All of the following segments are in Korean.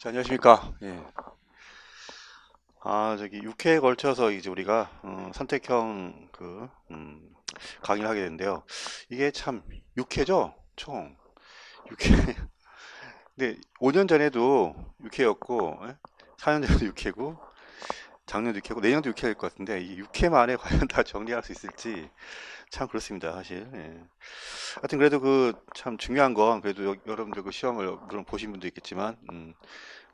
자, 안녕하십니까. 예. 저기 6회에 걸쳐서 이제 우리가 선택형 강의를 하게 됐는데요. 이게 참 6회죠? 총 6회. 근데 5년 전에도 6회였고, 4년 전에도 6회고, 작년도 6회고, 내년도 6회가 될 것 같은데, 이 6회 만에 과연 다 정리할 수 있을지 참 그렇습니다, 사실. 예. 하여튼 그래도 그 참 중요한 건 그래도 여러분들 그 시험을 물론 보신 분도 있겠지만,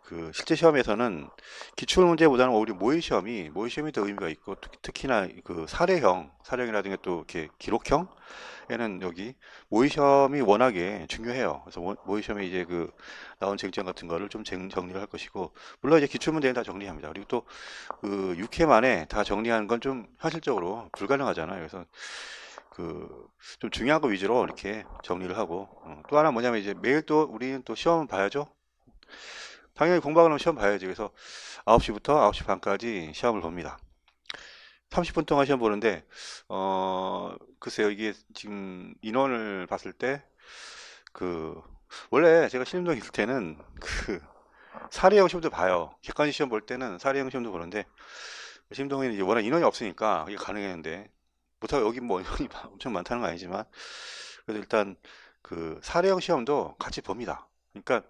그 실제 시험에서는 기출 문제보다는 오히려 모의 시험이 더 의미가 있고 특히나 그 사례형이라든가 또 이렇게 기록형에는 여기 모의 시험이 워낙에 중요해요. 그래서 모의 시험에 이제 그 나온 쟁점 같은 거를 좀 정리를 할 것이고, 물론 이제 기출 문제는 다 정리합니다. 그리고 또 그 6회 만에 다 정리하는 건 좀 현실적으로 불가능하잖아요. 그래서 그 좀 중요한 거 위주로 이렇게 정리를 하고, 또 하나 뭐냐면 이제 매일 또 우리는 또 시험 봐야죠. 당연히 공부하려면 시험 봐야지. 그래서 9시부터 9시 반까지 시험을 봅니다. 30분 동안 시험 보는데, 글쎄요, 이게 지금 인원을 봤을 때, 그, 원래 제가 신림동에 있을 때는 사례형 시험도 봐요. 객관식 시험 볼 때는 사례형 시험도 보는데, 신림동에는 이제 워낙 인원이 없으니까 이게 가능했는데, 못하고 여기 뭐 인원이 엄청 많다는 건 아니지만, 그래도 일단 그 사례형 시험도 같이 봅니다. 그러니까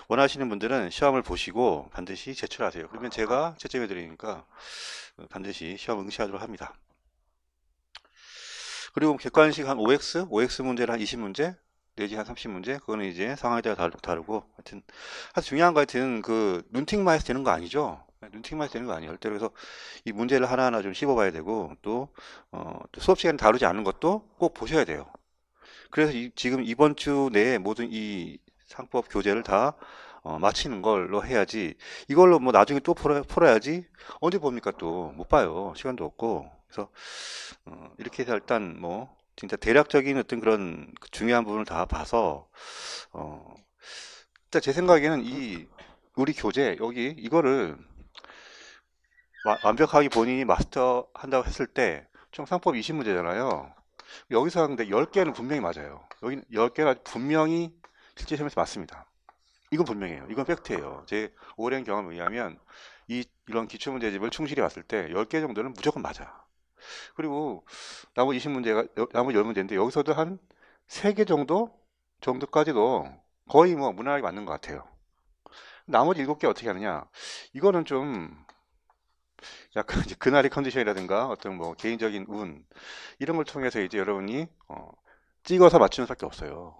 원하시는 분들은 시험을 보시고 반드시 제출하세요. 그러면 제가 채점해 드리니까 반드시 시험 응시하도록 합니다. 그리고 객관식 한 OX 문제를 한 20문제, 내지 한 30문제, 그거는 이제 상황에 따라 다르고, 하여튼 중요한 거 하여튼 그 눈팅만 해서 되는 거 아니죠? 눈팅만 해서 되는 거 아니에요. 그래서 이 문제를 하나하나 좀 씹어봐야 되고, 또 수업 시간에 다루지 않은 것도 꼭 보셔야 돼요. 그래서 지금 이번 주 내에 모든 이 상법 교재를 다 마치는 걸로 해야지, 이걸로 뭐 나중에 또 풀어야지 언제 봅니까? 또 못 봐요. 시간도 없고. 그래서 이렇게 해서 일단 뭐 진짜 대략적인 어떤 그런 그 중요한 부분을 다 봐서 어 일단 제 생각에는 이 우리 교재 여기 이거를 완벽하게 본인이 마스터 한다고 했을 때 총 상법 20문제잖아요. 여기서 근데 10개는 분명히 맞아요. 여기 10개가 분명히 실제 시험에서 맞습니다. 이건 분명해요. 이건 팩트예요. 제 오랜 경험에 의하면 이런 기출문제집을 충실히 봤을 때 10개 정도는 무조건 맞아. 그리고 나머지 20문제가, 나머지 10문제인데 여기서도 한 3개 정도까지도 거의 뭐 무난하게 맞는 것 같아요. 나머지 7개 어떻게 하느냐? 이거는 좀 약간 이제 그날의 컨디션이라든가 어떤 뭐 개인적인 운, 이런 걸 통해서 이제 여러분이 찍어서 맞추는 수밖에 없어요.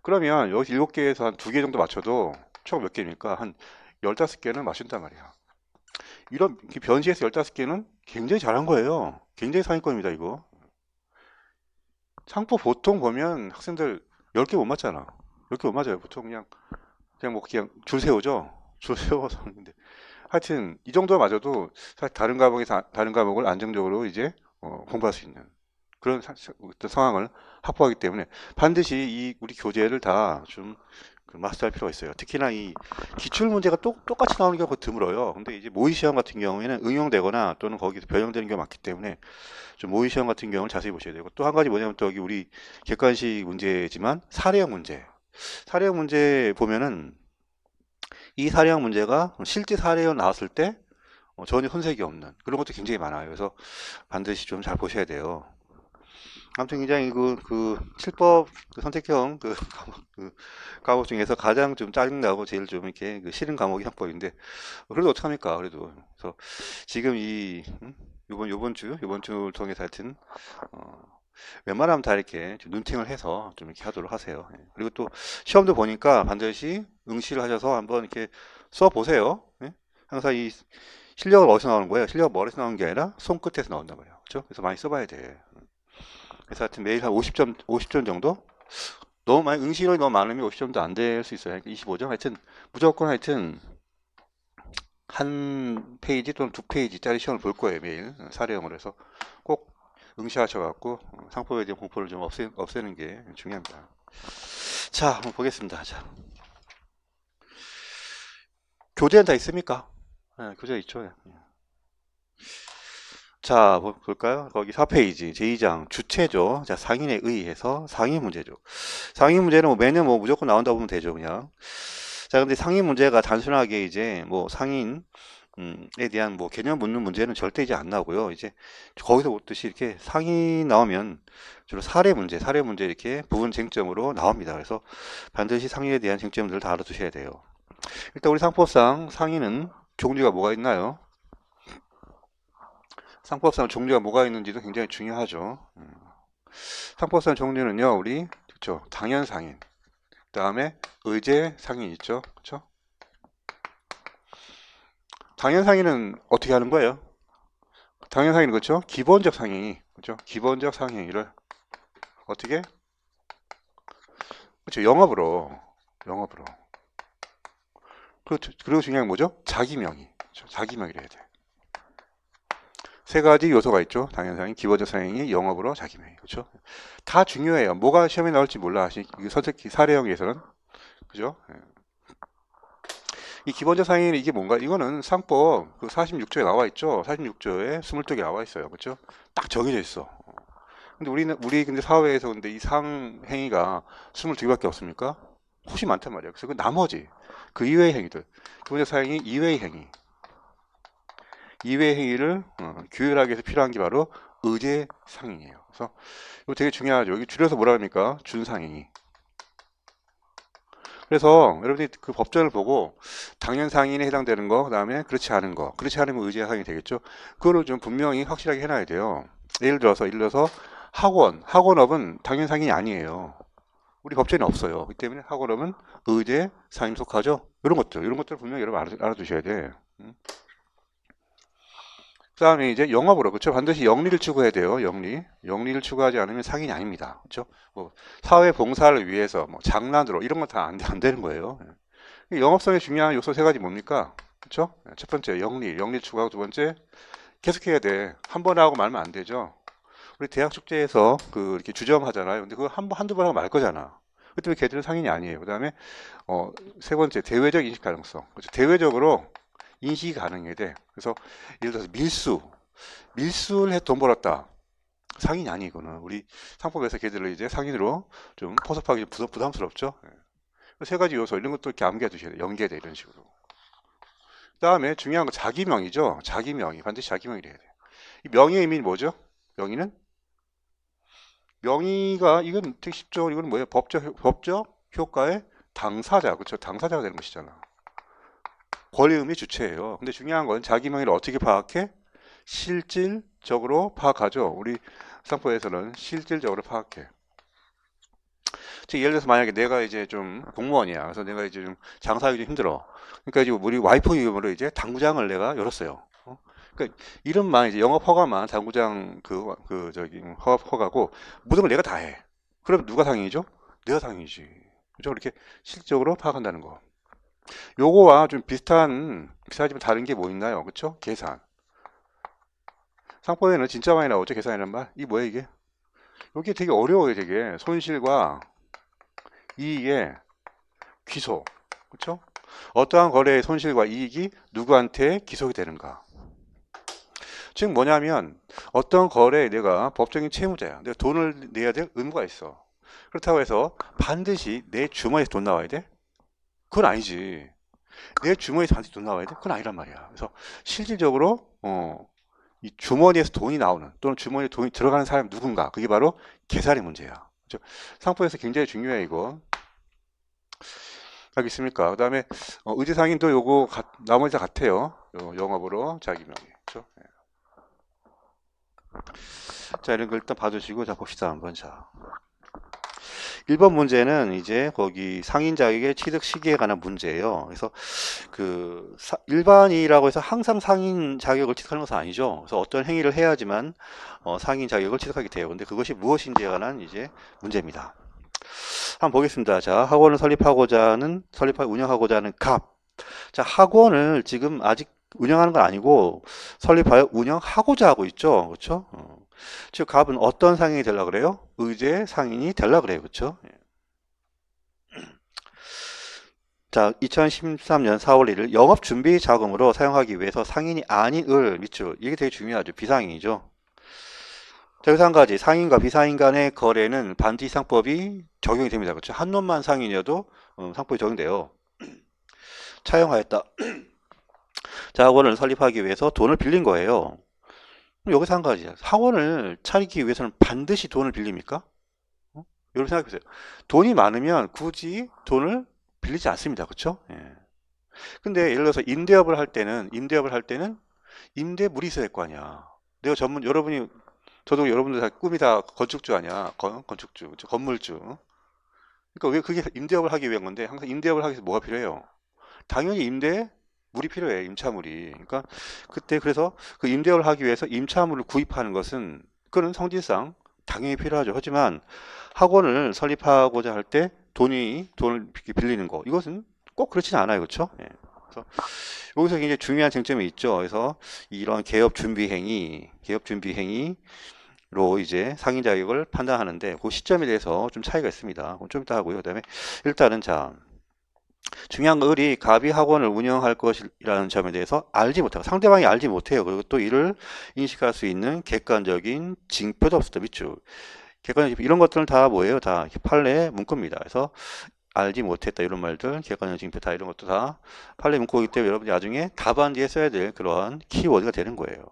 그러면 여기 7개에서 한 2개 정도 맞춰도 총 몇 개입니까? 한 15개는 맞춘단 말이야. 이런 변시에서 15개는 굉장히 잘한 거예요. 굉장히 상위권입니다, 이거. 상포 보통 보면 학생들 10개 못 맞잖아. 10개 못 맞아요. 보통 그냥 뭐 그냥 줄 세우죠. 줄 세워서 하는데. 하여튼 이 정도 맞아도 사실 다른 과목을 안정적으로 이제 공부할 수 있는 그런 어떤 상황을 확보하기 때문에 반드시 이 우리 교재를 다좀 마스터할 필요가 있어요. 특히나 이 기출 문제가 똑같이 나오는 경우가 드물어요. 근데 이제 모의 시험 같은 경우에는 응용되거나 또는 거기서 변형되는 경우가 많기 때문에 좀 모의 시험 같은 경우를 자세히 보셔야 되고, 또 한 가지 뭐냐면 또 여기 우리 객관식 문제지만 사례형 문제 보면은 이 사례형 문제가 실제 사례형 나왔을 때 전혀 손색이 없는 그런 것도 굉장히 많아요. 그래서 반드시 좀 잘 보셔야 돼요. 아무튼 굉장히 칠법 선택형 과목 중에서 가장 좀 짜증나고 제일 좀 이렇게 싫은 과목이 학법인데, 그래도 어떡합니까? 그래도. 그래서 지금 요번 주를 통해서 하여튼, 어, 웬만하면 다 이렇게 좀 눈팅을 해서 좀 이렇게 하도록 하세요. 예. 그리고 또 시험도 보니까 반드시 응시를 하셔서 한번 이렇게 써 보세요. 예? 항상 이 실력은 어디서 나오는 거예요? 실력은 머리에서 나오는 게 아니라 손끝에서 나온단 말이에요. 그렇죠? 그래서 많이 써봐야 돼. 그래서 하여튼 매일 한 50점 정도? 너무 많이, 응시력이 너무 많으면 50점도 안 될 수 있어요. 그러니까 25점? 하여튼, 무조건 하여튼, 한 페이지 또는 2페이지짜리 시험을 볼 거예요, 매일. 사례형으로 해서. 꼭 응시하셔갖고, 상포에 대한 공포를 좀 없애는 게 중요합니다. 자, 한번 보겠습니다. 자, 교재는 다 있습니까? 네, 교재 있죠. 예. 자, 볼까요? 거기 4페이지, 제2장, 주체죠. 자, 상인에 의해서 상위 문제죠. 상위 문제는 뭐 매년 뭐 무조건 나온다 보면 되죠, 그냥. 자, 근데 상인 문제가 단순하게 이제 뭐 상인 에 대한 뭐 개념 묻는 문제는 절대 이제 안 나오고요. 이제 거기서 보듯이 이렇게 상이 나오면 주로 사례 문제 이렇게 부분 쟁점으로 나옵니다. 그래서 반드시 상인에 대한 쟁점들을 다 알아두셔야 돼요. 일단 우리 상법상 상인은 종류가 뭐가 있나요? 상법상 종류가 뭐가 있는지도 굉장히 중요하죠. 상법상 종류는요, 우리 그렇죠, 당연상인, 그다음에 의제상인 있죠, 그렇죠? 당연상인은 어떻게 하는 거예요? 당연상인은 그렇죠, 기본적 상행위, 그렇죠, 기본적 상행위를 어떻게? 그렇죠, 영업으로. 그렇죠. 그리고 중요한 게 뭐죠? 자기명의, 그렇죠? 자기명의를 해야 돼. 세 가지 요소가 있죠. 당연상인, 기본적 상행위, 영업으로, 자기명의. 그렇죠? 다 중요해요. 뭐가 시험에 나올지 몰라. 선택 사례형에서는. 그죠? 예. 이 기본적 상행위는 이게 뭔가? 이거는 상법 그 46조에 나와 있죠. 46조에 22개 나와 있어요. 그렇죠? 딱 정해져 있어. 근데 우리 근데 사회에서 근데 이 상행위가 22개밖에 없습니까? 훨씬 많단 말이에요. 그래서 그 나머지 그 이외의 행위들, 기본적 상행위 이외의 행위, 이외의 행위를 규율하기 위해서 필요한 게 바로 의제 상행이에요. 그래서 이거 되게 중요하죠. 여기 줄여서 뭐라 합니까? 준상행위. 그래서 여러분들이 그 법전을 보고 당연 상인에 해당되는 거, 그다음에 그렇지 않은 거, 그렇지 않으면 의제 상인이 되겠죠. 그거를 좀 분명히 확실하게 해놔야 돼요. 예를 들어서 학원업은 당연 상인이 아니에요. 우리 법전에 없어요. 그렇기 때문에 학원업은 의제 상인 속하죠. 이런 것들 분명히 여러분 알아두셔야 돼. 그다음에 이제 영업으로, 그렇죠? 반드시 영리를 추구해야 돼요. 영리를 추구하지 않으면 상인이 아닙니다. 그렇죠? 뭐 사회 봉사를 위해서 뭐 장난으로 이런 건 다 안 되는 거예요. 영업성의 중요한 요소 세 가지 뭡니까? 그렇죠? 첫 번째 영리 추구하고, 두 번째 계속해야 돼. 한 번 하고 말면 안 되죠. 우리 대학 축제에서 그 이렇게 주점하잖아요. 근데 그거 한두 번 하고 말 거잖아. 그때 걔들은 상인이 아니에요. 그다음에 세 번째 대외적 인식 가능성. 그렇죠? 대외적으로 인식이 가능해야 돼. 그래서 예를 들어서 밀수를 해 돈 벌었다. 상인이 아니고는 우리 상법에서 걔들을 이제 상인으로 좀 포섭하기 부담스럽죠. 예. 세 가지 요소 이런 것도 이렇게 암기해 두셔야 돼요. 연계돼 이런 식으로. 그다음에 중요한 건 자기명이죠. 자기명의 반드시 자기명의를 해야 돼요. 이 명의의 의미는 뭐죠? 명의는 명의가 이건 되게 쉽죠. 이건 뭐예요? 법적 효과의 당사자, 그렇죠? 당사자가 되는 것이잖아. 권리의미 주체예요. 근데 중요한 건 자기명의를 어떻게 파악해? 실질적으로 파악하죠. 우리 상법에서는 실질적으로 파악해. 즉 예를 들어서 만약에 내가 이제 좀 공무원이야. 그래서 내가 이제 좀 장사하기 좀 힘들어. 그러니까 이제 우리 와이프 이름으로 이제 당구장을 내가 열었어요. 그러니까 이름만 이제 영업 허가만 당구장 저기 허가고 모든 걸 내가 다 해. 그럼 누가 상인이죠? 내가 상인이지. 그죠? 이렇게 실질적으로 파악한다는 거. 요거와 좀 비슷하지만 다른 게 뭐 있나요? 그쵸? 계산. 상법에는 진짜 많이 나오죠, 계산이란 말. 이 뭐야, 이게? 여기 되게 어려워요, 되게. 손실과 이익의 귀속. 그쵸? 어떠한 거래의 손실과 이익이 누구한테 귀속이 되는가. 즉 뭐냐면, 어떤 거래에 내가 법적인 채무자야. 내가 돈을 내야 될 의무가 있어. 그렇다고 해서 반드시 내 주머니에서 돈 나와야 돼? 그건 아니지. 내 주머니에서 반드시 돈 나와야 돼? 그건 아니란 말이야. 그래서 실질적으로, 이 주머니에서 돈이 나오는 또는 주머니에 돈이 들어가는 사람이 누군가, 그게 바로 계산의 문제야. 그렇죠? 상법에서 굉장히 중요해 이거. 알겠습니까? 그다음에 의제상인도 요거 나머지 다 같아요. 영업으로 자기명의. 그렇죠? 예. 자, 이런 걸 일단 봐주시고 자 봅시다 한번. 자 1번 문제는 이제 거기 상인 자격의 취득 시기에 관한 문제예요. 그래서 그 일반이라고 해서 항상 상인 자격을 취득하는 것은 아니죠. 그래서 어떤 행위를 해야지만 상인 자격을 취득하게 돼요. 근데 그것이 무엇인지에 관한 이제 문제입니다. 한번 보겠습니다. 자, 학원을 운영하고자 하는 갑. 자, 학원을 지금 아직 운영하는 건 아니고 설립하여 운영하고자 하고 있죠. 그렇죠? 즉 갑은 어떤 상인이 되려고 그래요? 의제 상인이 되려고 그래요. 그렇죠? 자, 2013년 4월 1일 영업 준비 자금으로 사용하기 위해서 상인이 아닌 을 밑줄. 이게 되게 중요하죠. 비상인이죠. 자, 여기서 한 가지. 상인과 비상인 간의 거래는 반드시 상법이 적용이 됩니다. 그렇죠? 한 놈만 상인이어도 상법이 적용돼요. 차용하였다. 자, 학원을 설립하기 위해서 돈을 빌린 거예요. 그럼 여기서 한 가지. 학원을 차리기 위해서는 반드시 돈을 빌립니까? 여러분 생각해 보세요. 돈이 많으면 굳이 돈을 빌리지 않습니다. 그렇죠? 예. 근데 예를 들어서 임대업을 할 때는 임대물이 있어야 될 거 아니야. 내가 여러분이 저도 여러분들 다 꿈이 다 건축주 아니야. 건축주, 건물주. 그러니까 왜 그게 임대업을 하기 위한 건데 항상 임대업을 하기 위해서 뭐가 필요해요? 당연히 물이 필요해. 임차물이. 그러니까 그때 그래서 그 임대업을 하기 위해서 임차물을 구입하는 것은 그는 성질상 당연히 필요하죠. 하지만 학원을 설립하고자 할 때 돈을 빌리는 거 이것은 꼭 그렇지는 않아요. 그렇죠? 예. 그래서 여기서 굉장히 중요한 쟁점이 있죠. 그래서 이런 개업 준비 행위로 이제 상인 자격을 판단하는데 그 시점에 대해서 좀 차이가 있습니다. 그건 좀 이따 하고요. 그다음에 일단은 자 중요한 건 을이 갑이 학원을 운영할 것이라는 점에 대해서 알지 못하고 상대방이 알지 못해요. 그리고 또 이를 인식할 수 있는 객관적인 징표도 없었다. 밑줄. 객관적 이런 것들은 다 뭐예요? 다 판례 문구입니다. 그래서 알지 못했다 이런 말들, 객관적 징표 다 이런 것도 다 판례 문구이기 때문에 여러분이 나중에 답안 뒤에 써야 될 그러한 키워드가 되는 거예요.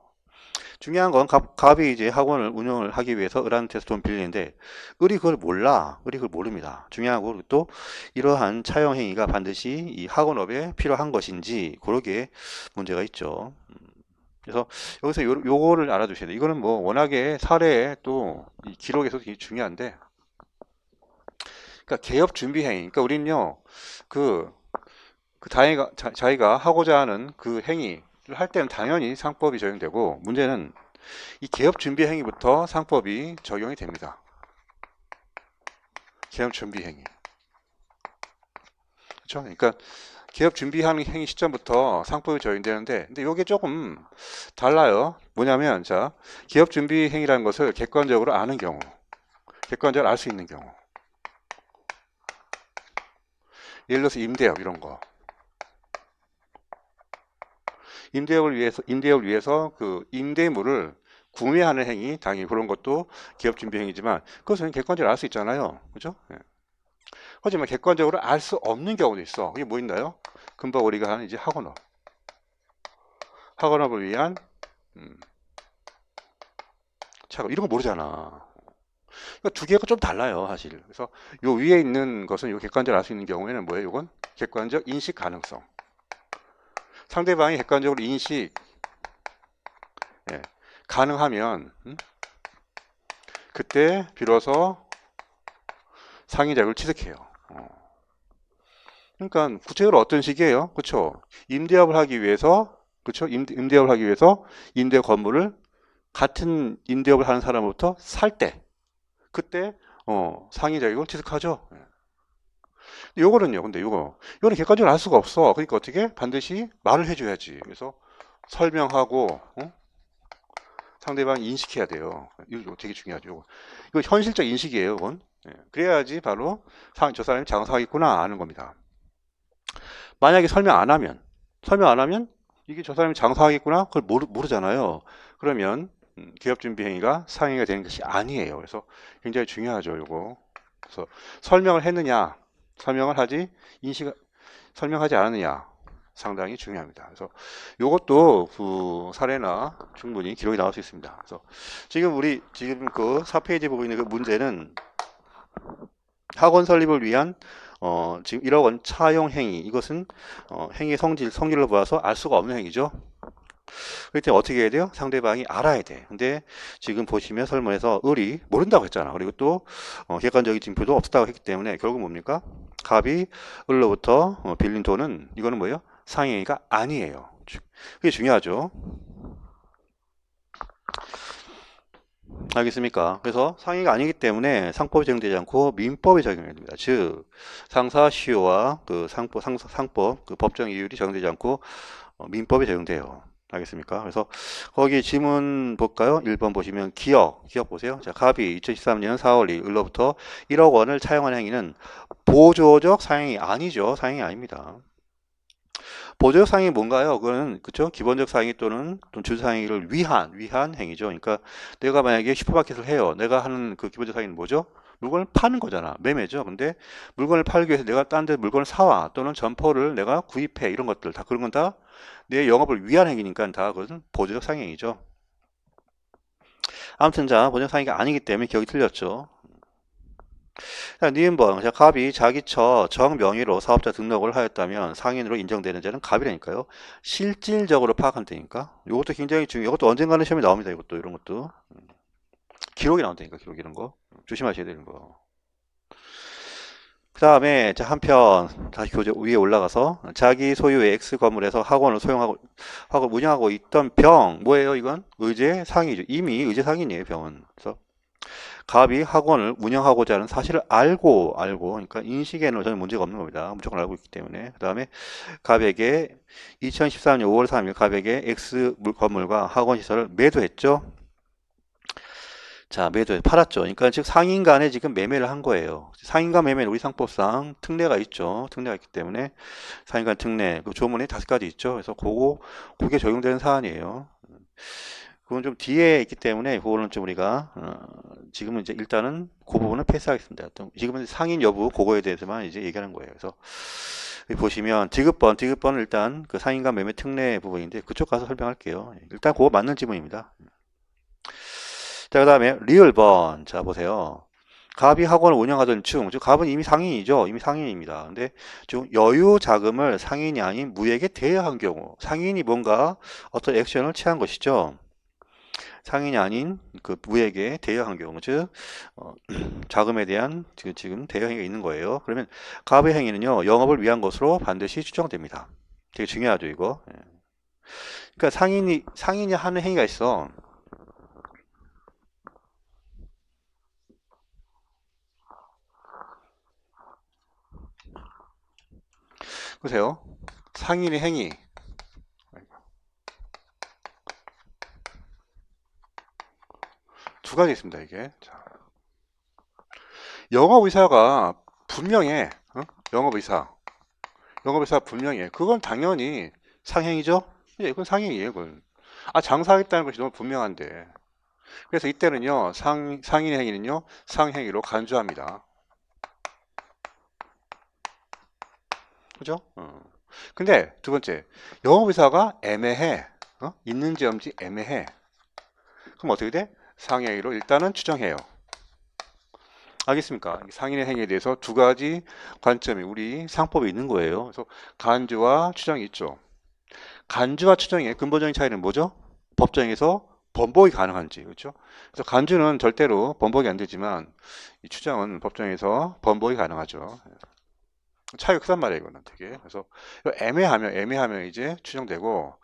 중요한 건 갑이 이제 학원을 운영을 하기 위해서 을한테서 돈 빌리는데 을이 그걸 몰라. 을이 그걸 모릅니다. 중요한 건 또 이러한 차용 행위가 반드시 이 학원업에 필요한 것인지 그러게 문제가 있죠. 그래서 여기서 요거를 알아두셔야 돼요. 이거는 뭐 워낙에 사례에 또 이 기록에서 되게 중요한데 그러니까 개업 준비 행위. 그러니까 우리는요 그, 자기가 하고자 하는 그 행위를 할 때는 당연히 상법이 적용되고 문제는 이 개업 준비 행위부터 상법이 적용이 됩니다. 개업 준비 행위. 그렇죠? 그러니까 개업 준비하는 행위 시점부터 상법이 적용되는데 근데 이게 조금 달라요. 뭐냐면 자, 개업 준비 행위라는 것을 객관적으로 아는 경우. 객관적으로 알 수 있는 경우. 예를 들어서 임대업 이런 거. 임대업을 위해서 그 임대물을 구매하는 행위, 당연히 그런 것도 기업 준비 행위지만 그것은 객관적으로 알 수 있잖아요. 그죠? 예. 하지만 객관적으로 알 수 없는 경우도 있어. 그게 뭐 있나요? 금방 우리가 하는 이제 학원업. 학원업을 위한 차가 이런 거 모르잖아. 그러니까 두 개가 좀 달라요, 사실. 그래서 요 위에 있는 것은 요 객관적으로 알 수 있는 경우에는 뭐예요? 이건 객관적 인식 가능성. 상대방이 객관적으로 인식 예, 가능하면 그때 비로소 상위자격을 취득해요. 그러니까 구체적으로 어떤 식이에요? 그렇죠? 임대업을 하기 위해서 그렇죠? 임대업을 하기 위해서 임대 건물을 같은 임대업을 하는 사람으로부터 살 때 그때 상위 자격을 취득하죠. 요거는요. 근데 요거는 객관적으로 알 수가 없어. 그러니까 어떻게 반드시 말을 해줘야지. 그래서 설명하고 상대방이 인식해야 돼요. 이거 되게 중요하죠. 이거 현실적 인식이에요. 이건. 그래야지 바로 저 사람이 장사하겠구나 아는 겁니다. 만약에 설명 안 하면 이게 저 사람이 장사하겠구나 그걸 모르잖아요. 그러면 기업준비행위가 상해가 되는 것이 아니에요. 그래서 굉장히 중요하죠. 요거. 그래서 설명을 했느냐, 설명하지 않았느냐 상당히 중요합니다. 그래서 요것도 그 사례나 충분히 기록이 나올 수 있습니다. 그래서 지금 그 4페이지 보고 있는 그 문제는 학원 설립을 위한 지금 1억 원 차용 행위 이것은 행위의 성질로 봐서 알 수가 없는 행위죠. 그럴 때 어떻게 해야 돼요? 상대방이 알아야 돼. 근데 지금 보시면 설문에서 을이 모른다고 했잖아. 그리고 또 객관적인 징표도 없었다고 했기 때문에 결국 뭡니까? 갑이 을로부터 빌린 돈은 이거는 뭐예요? 상행위가 아니에요. 그게 중요하죠. 알겠습니까? 그래서 상해가 아니기 때문에 상법이 적용되지 않고 민법이 적용이 됩니다. 즉 상사 시효와 그 상법 그 법정 이율이 적용되지 않고 민법이 적용돼요. 알겠습니까? 그래서 거기 지문 볼까요? 1번 보시면 기억 보세요. 자, 갑이 2013년 4월 2일 을로부터 1억 원을 차용한 행위는 보조적 사행이 아니죠. 사행이 아닙니다. 보조적 사항이 뭔가요? 그거는 그쵸? 기본적 사항이 또는 주사항을 위한 행위죠. 그러니까 내가 만약에 슈퍼마켓을 해요. 내가 하는 그 기본적 사항은 뭐죠? 물건을 파는 거잖아. 매매죠. 근데 물건을 팔기 위해서 내가 딴 데 물건을 사와 또는 점포를 내가 구입해 이런 것들 다 그런 건 다 내 영업을 위한 행위니까 다 그것은 보조적 상행이죠. 아무튼 자 보조적 상행이 아니기 때문에 기억이 틀렸죠. 자, 니은번 자, 갑이 자기 정명의로 사업자 등록을 하였다면 상인으로 인정되는 자는 갑이라니까요. 실질적으로 파악한 때니까. 이것도 굉장히 중요해요. 이것도 언젠가는 시험에 나옵니다. 이것도 이런 것도 기록이 나온다니까. 기록 이런 거 조심하셔야 되는 거. 그 다음에 한편 다시 교재 위에 올라가서 자기 소유의 X 건물에서 학원을 학원 운영하고 있던 병 뭐예요? 이건 의제 상이죠. 이미 의제 상인이에요. 병은. 그래서 갑이 학원을 운영하고자 하는 사실을 알고 그러니까 인식에는 전혀 문제가 없는 겁니다. 무조건 알고 있기 때문에. 그 다음에 갑에게 2014년 5월 3일 갑에게 X 건물과 학원 시설을 매도했죠. 자, 팔았죠. 그러니까 즉 상인 간에 지금 매매를 한 거예요. 상인 간 매매는 우리 상법상 특례가 있죠. 특례가 있기 때문에 상인 간 특례, 그 조문에 5가지 있죠. 그래서 그게 적용되는 사안이에요. 그건 좀 뒤에 있기 때문에 그거는 좀 우리가 지금은 이제 일단은 그 부분은 패스하겠습니다. 지금은 상인 여부 그거에 대해서만 이제 얘기하는 거예요. 그래서 여기 보시면 디귿번은 일단 그 상인 간 매매 특례 부분인데 그쪽 가서 설명할게요. 일단 그거 맞는 지문입니다. 자, 그 다음에 리을번. 자, 보세요. 갑이 학원을 운영하던 중, 즉 갑은 이미 상인이죠. 이미 상인입니다. 근데 지금 여유 자금을 상인이 아닌 무에게 대여한 경우, 상인이 뭔가 어떤 액션을 취한 것이죠. 상인이 아닌 그 무에게 대여한 경우, 즉 자금에 대한 지금 대여 행위가 있는 거예요. 그러면 갑의 행위는요, 영업을 위한 것으로 반드시 추정됩니다. 되게 중요하죠, 이거. 예. 그러니까 상인이 하는 행위가 있어. 보세요. 상인의 행위. 두 가지 있습니다, 이게. 자, 영업의사가 분명해. 영업의사. 영업의사 분명해. 그건 당연히 상행이죠? 예, 그건 상행이에요, 그건. 아, 장사하겠다는 것이 너무 분명한데. 그래서 이때는요, 상인의 행위는요, 상행위로 간주합니다. 그죠? 근데 두 번째, 영업의사가 애매해. 있는지 없는지 애매해. 그럼 어떻게 돼? 상행위로 일단은 추정해요. 알겠습니까? 상인의 행위에 대해서 두 가지 관점이 우리 상법에 있는 거예요. 그래서 간주와 추정이 있죠. 간주와 추정의 근본적인 차이는 뭐죠? 법정에서 번복이 가능한지, 그렇죠? 그래서 간주는 절대로 번복이 안 되지만 이 추정은 법정에서 번복이 가능하죠. 차이가 크단 말이에요, 이거는 되게. 그래서 애매하면 이제 추정되고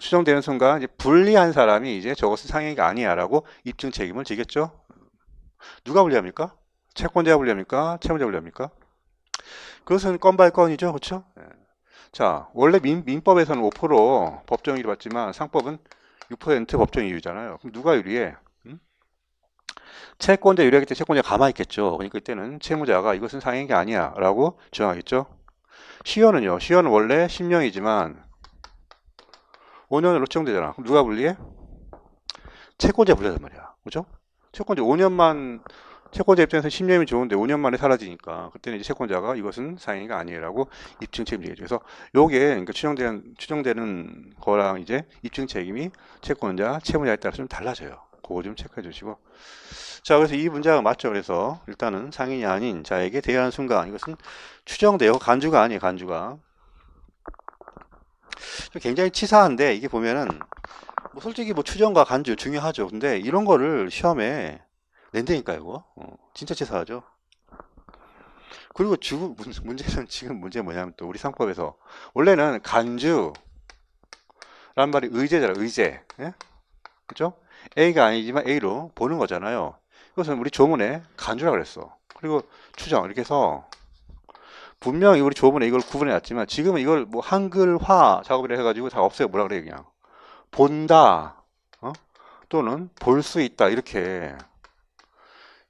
추정되는 순간 이제 불리한 사람이 이제 저것은 상행위가 아니야라고 입증 책임을 지겠죠. 누가 불리합니까? 채권자가 불리합니까? 채무자가 불리합니까? 그것은 건바이 건이죠, 그렇죠? 자, 원래 민법에서는 5% 법정유예를 받지만 상법은 6% 법정유예잖아요. 그럼 누가 유리해? 채권자 유리하기 때문에 채권자가 가만히 있겠죠. 그러니까 이때는 채무자가 이것은 상행이 아니야 라고 주장하겠죠. 시효는요. 시효는 원래 10년이지만 5년으로 추정되잖아. 그럼 누가 불리해? 채권자 불리하단 말이야. 그죠? 채권자 입장에서 10년이면 좋은데 5년 만에 사라지니까 그때는 이제 채권자가 이것은 상행위가 아니라고 입증 책임지겠죠. 그래서 요게 그러니까 추정되는 거랑 이제 입증 책임이 채권자, 채무자에 따라서 좀 달라져요. 그거 좀 체크해 주시고. 자, 그래서 이 문장은 맞죠. 그래서 일단은 상인이 아닌 자에게 대여하는 순간 이것은 추정돼요. 간주가 아니에요. 간주가. 굉장히 치사한데 이게 보면은 뭐 솔직히 뭐 추정과 간주 중요하죠. 근데 이런 거를 시험에 낸다니까요, 이거. 진짜 치사하죠. 그리고 문제는 지금 문제 뭐냐면 또 우리 상법에서 원래는 간주란 말이 의제잖아, 의제. 예? 그죠? A가 아니지만 A로 보는 거잖아요. 이것은 우리 조문에 간주라 그랬어. 그리고 추정 이렇게 해서 분명히 우리 조문에 이걸 구분해 놨지만 지금은 이걸 뭐 한글화 작업이라 해가지고 다 없애요. 뭐라 그래 그냥 본다 또는 볼 수 있다 이렇게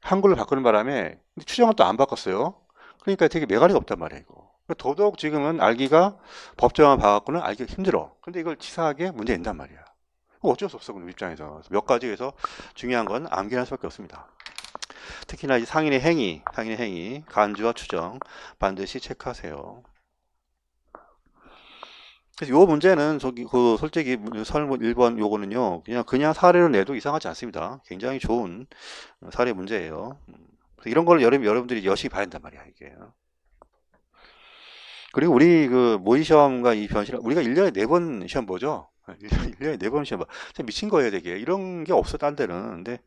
한글로 바꾸는 바람에 추정은 또 안 바꿨어요. 그러니까 되게 매가리가 없단 말이에요. 이거. 더더욱 지금은 알기가 법정만 봐갖고는 알기가 힘들어. 근데 이걸 치사하게 문제 낸단 말이야. 어쩔 수 없어, 우리 입장에서. 몇 가지에서 중요한 건 암기할 수밖에 없습니다. 특히나 이 상인의 행위, 간주와 추정 반드시 체크하세요. 그래서 요 문제는 솔직히 설문 1번 요거는요 그냥 사례를 내도 이상하지 않습니다. 굉장히 좋은 사례 문제예요. 그래서 이런 걸 여러분들이 열심히 봐야 된단 말이야 이게. 그리고 우리 그 모의 시험과 이 변실 우리가 1년에 4번 시험 보죠. 1년에 4번 시험 봐. 진짜 미친 거예요 되게. 이런 게 없어 딴 데는. 근데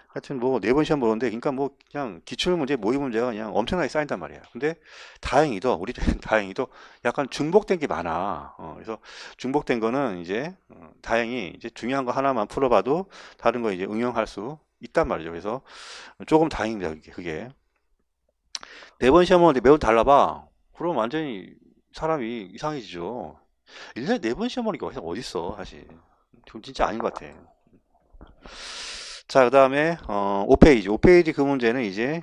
하여튼 뭐 4번 시험 보는데 그러니까 뭐 그냥 기출 문제 모의 문제가 그냥 엄청나게 쌓인단 말이야. 근데 다행히도 우리 다행히도 약간 중복된 게 많아. 그래서 중복된 거는 이제 다행히 이제 중요한 거 하나만 풀어봐도 다른 거 이제 응용할 수 있단 말이죠. 그래서 조금 다행입니다. 그게. 4번 시험 보는데 매우 달라봐. 그럼 완전히 사람이 이상해지죠. 1년에 4번 시험 보는 게 어딨어, 사실. 그럼 진짜 아닌 것 같아. 자, 그 다음에, 5페이지. 5페이지 그 문제는 이제,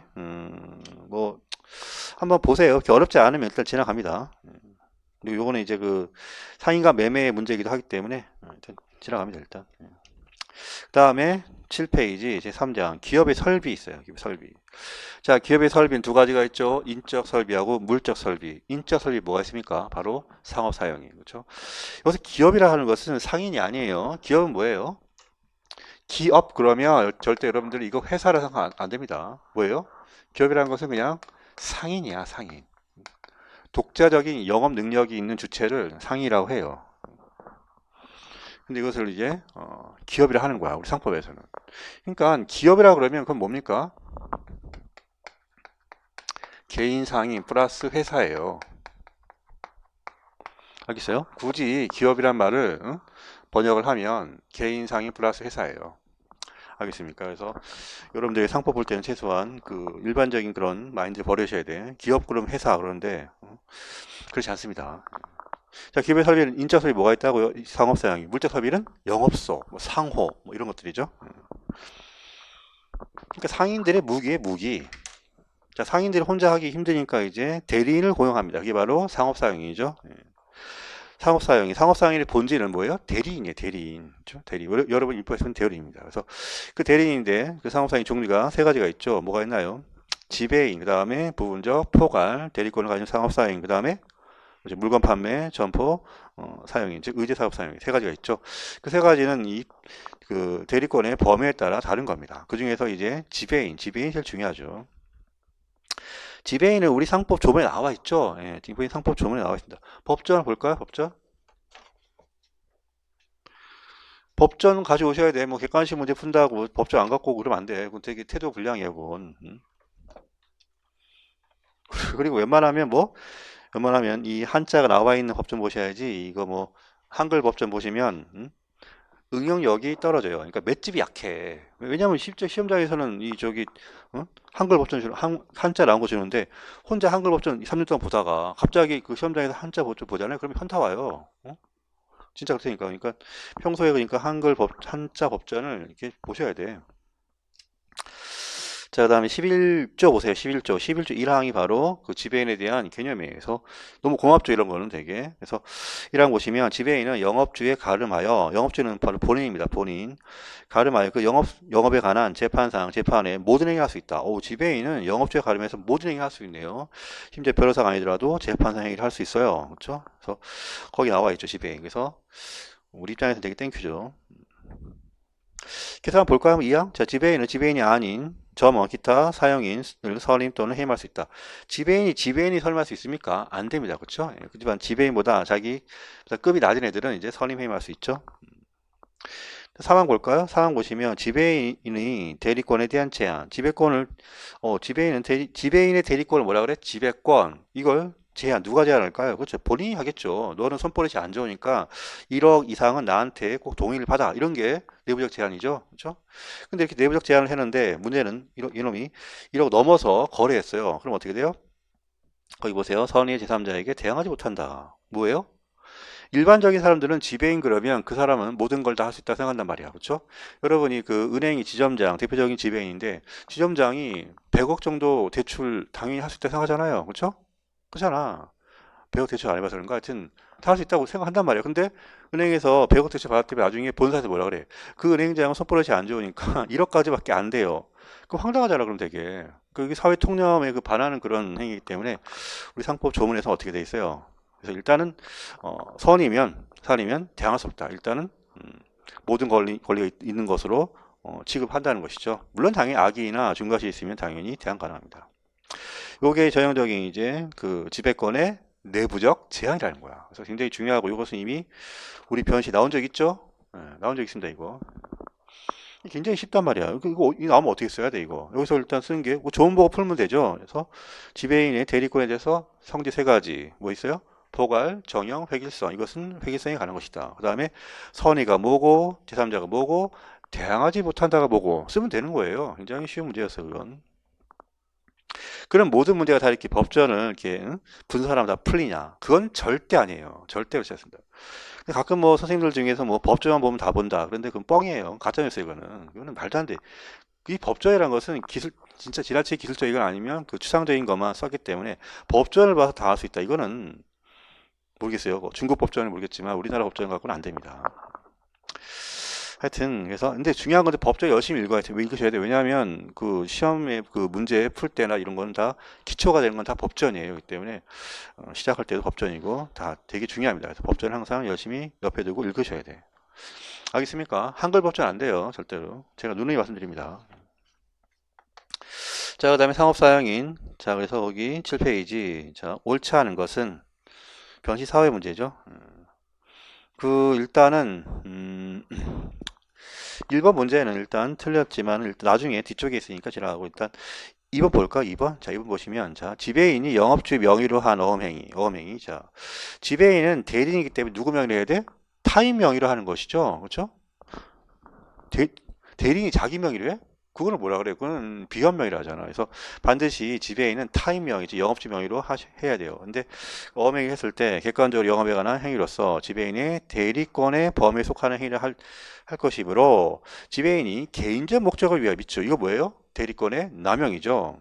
뭐, 한번 보세요. 그렇게 어렵지 않으면 일단 지나갑니다. 그리고 요거는 이제 그 상인과 매매의 문제이기도 하기 때문에, 일단 지나갑니다, 일단. 그 다음에 7페이지, 제 3장. 기업의 설비 있어요. 기업의 설비. 자, 기업의 설비는 두 가지가 있죠. 인적 설비하고 물적 설비. 인적 설비 뭐가 있습니까? 바로 상업 사용이. 그렇죠? 여기서 기업이라 하는 것은 상인이 아니에요. 기업은 뭐예요? 기업 그러면 절대 여러분들 이거 회사라 생각 안 됩니다. 뭐예요? 기업이라는 것은 그냥 상인이야, 상인. 독자적인 영업 능력이 있는 주체를 상인이라고 해요. 근데 이것을 이제 기업이라 하는 거야, 우리 상법에서는. 그러니까 기업이라 그러면 그건 뭡니까? 개인 상인 플러스 회사예요. 알겠어요? 굳이 기업이란 말을 번역을 하면 개인 상인 플러스 회사예요. 알겠습니까? 그래서 여러분들이 상법 볼 때는 최소한 그 일반적인 그런 마인드를 버리셔야 돼. 기업 그럼 회사 그러는데 그렇지 않습니다. 자, 기업의 설비는 인적 설비 뭐가 있다고요? 상업 사용이. 물적 설비는 영업소, 뭐 상호 뭐 이런 것들이죠. 그러니까 상인들의 무기에 무기. 자, 상인들이 혼자 하기 힘드니까 이제 대리인을 고용합니다. 그게 바로 상업 사용이죠. 상업 사용의 본질은 뭐예요? 대리인이에요, 대리인. 그렇죠? 대리. 여러분 일부에서는 대리인입니다. 그래서 그 대리인인데 그 상업 사용 종류가 세 가지가 있죠. 뭐가 있나요? 지배인, 그 다음에 부분적, 포괄, 대리권을 가진 상업 사용, 그 다음에 물건 판매, 점포, 사용인, 즉 의제 사업 사용인 세 가지가 있죠. 그 세 가지는 이 그 대리권의 범위에 따라 다른 겁니다. 그 중에서 이제 지배인이 제일 중요하죠. 지배인은 우리 상법 조문에 나와 있죠. 예, 지배인 상법 조문에 나와 있습니다. 법전 볼까요? 법전? 법전 가져오셔야 돼. 뭐 객관식 문제 푼다고 법전 안 갖고 오고 그러면 안 돼. 그건 되게 태도 불량이에요, 그건. 그리고 웬만하면 이 한자가 나와 있는 법전 보셔야지. 이거 뭐 한글 법전 보시면 응용력이 떨어져요. 그러니까 맷집이 약해. 왜냐하면 실제 시험장에서는 이 저기 한글 법전 한자 나온 거 주는데 혼자 한글 법전 3년 동안 보다가 갑자기 그 시험장에서 한자 법전 보잖아요. 그러면 현타 와요. 진짜 그렇다니까. 그러니까 평소에 그러니까 한자 법전을 이렇게 보셔야 돼. 자, 그다음에 11조 보세요. 11조. 11조 1항이 바로 그 지배인에 대한 개념이에요. 그래서 너무 공합죠, 이런 거는 되게. 그래서 1항 보시면 지배인은 영업주에 가름하여, 영업주는 바로 본인입니다. 본인. 가름하여 그 영업에 관한 재판에 모든 행위할 수 있다. 오, 지배인은 영업주에 가름해서 모든 행위할 수 있네요. 심지어 변호사가 아니더라도 재판상 행위를 할 수 있어요. 그렇죠? 그래서 거기 나와 있죠, 지배인. 그래서 우리 입장에서 되게 땡큐죠. 계산 볼까요? 2항. 자, 지배인은 지배인이 아닌 점원, 기타 사용인을 선임 또는 해임할 수 있다. 지배인이 선임할 수 있습니까? 안 됩니다. 그렇죠? 그렇지만 지배인보다 자기 급이 낮은 애들은 이제 선임 해임할 수 있죠. 상황 볼까요? 상황 보시면 지배인의 대리권에 대한 제한, 지배인의 대리권을 뭐라 그래? 지배권. 이걸 제한, 누가 제한할까요? 그렇죠. 본인이 하겠죠. 너는 손버릇이 안 좋으니까 1억 이상은 나한테 꼭 동의를 받아. 이런 게 내부적 제한이죠. 그렇죠? 근데 이렇게 내부적 제한을 했는데 문제는 이놈이 1억 넘어서 거래했어요. 그럼 어떻게 돼요? 거기 보세요. 선의 제3자에게 대항하지 못한다. 뭐예요? 일반적인 사람들은 지배인 그러면 그 사람은 모든 걸 다 할 수 있다 생각한단 말이야. 그렇죠? 여러분이 그 은행이 지점장, 대표적인 지배인인데 지점장이 100억 정도 대출 당연히 할 수 있다 생각하잖아요. 그렇죠? 그렇잖아. 100억 대출 안 해봐서 그런가? 하여튼 다 할 수 있다고 생각한단 말이에요. 근데 은행에서 100억 대출 받았더니 나중에 본사에서 뭐라 그래? 그 은행장은 손버릇이 안 좋으니까 1억까지밖에 안 돼요. 그럼 황당하잖아, 그럼 되게. 그게 사회 통념에 그 반하는 그런 행위이기 때문에 우리 상법 조문에서 어떻게 돼 있어요? 그래서 일단은 선이면 대항할 수 없다. 일단은 음, 모든 권리가 있는 것으로 취급한다는 것이죠. 물론 당연히 악의나 중과실이 있으면 당연히 대항 가능합니다. 요게 전형적인 이제 그 지배권의 내부적 제한이라는 거야. 그래서 굉장히 중요하고 이것은 이미 우리 변시 나온 적 있죠? 네, 나온 적 있습니다, 이거. 굉장히 쉽단 말이야. 이거 나오면 어떻게 써야 돼, 이거? 여기서 일단 쓰는 게, 좋은 보고 풀면 되죠? 그래서 지배인의 대리권에 대해서 성질 세 가지. 뭐 있어요? 포괄, 정형, 획일성. 이것은 획일성이 가는 것이다. 그 다음에 선의가 뭐고, 제3자가 뭐고, 대항하지 못한다가 뭐고, 쓰면 되는 거예요. 굉장히 쉬운 문제였어요, 그건. 그럼 모든 문제가 다 이렇게 법전을 이렇게 분석하면 다 풀리냐? 그건 절대 아니에요. 절대 그렇지 않습니다. 근데 가끔 뭐 선생님들 중에서 뭐 법조만 보면 다 본다. 그런데 그건 뻥이에요. 가짜뉴스예요, 이거는. 이거는 말도 안 돼. 이 법조이라는 것은 진짜 지나치게 기술적인 건 아니면 그 추상적인 것만 썼기 때문에 법조를 봐서 다 할 수 있다. 이거는 모르겠어요. 중국 법조는 모르겠지만 우리나라 법조는 갖고는 안 됩니다. 하여튼 그래서 근데 중요한 건데 법조 열심히 읽으셔야 돼요. 왜냐하면 그 시험에 그 문제 풀 때나 이런 거는 다 기초가 되는 건 다 법전이에요. 그렇기 때문에 시작할 때도 법전이고 다 되게 중요합니다. 그래서 법전을 항상 열심히 옆에 두고 읽으셔야 돼. 알겠습니까? 한글 법전 안 돼요. 절대로. 제가 누누이 말씀드립니다. 자, 그 다음에 상업사용인. 자, 그래서 거기 7페이지. 자, 옳지 않은 것은 변시 사회 문제죠. 일단은 1번 문제는 일단 틀렸지만 일단 나중에 뒤쪽에 있으니까 지나가고 일단 2번 볼까? 2번? 자, 2번 보시면 자, 지배인이 영업주의 명의로 한 어음행위. 자, 지배인은 대리인이기 때문에 누구 명의로 해야 돼? 타인 명의로 하는 것이죠. 그렇죠? 대리인이 자기 명의로 해? 그거는 뭐라 그래? 그거는 비현 명의로 하잖아. 그래서 반드시 지배인은 타인 명의지 영업주 명의로 해야 돼요. 근데 어음행위 했을 때 객관적으로 영업에 관한 행위로서 지배인의 대리권의 범위에 속하는 행위를 할 것이므로 지배인이 개인적 목적을 위하여 미쳐. 이거 뭐예요? 대리권의 남용이죠.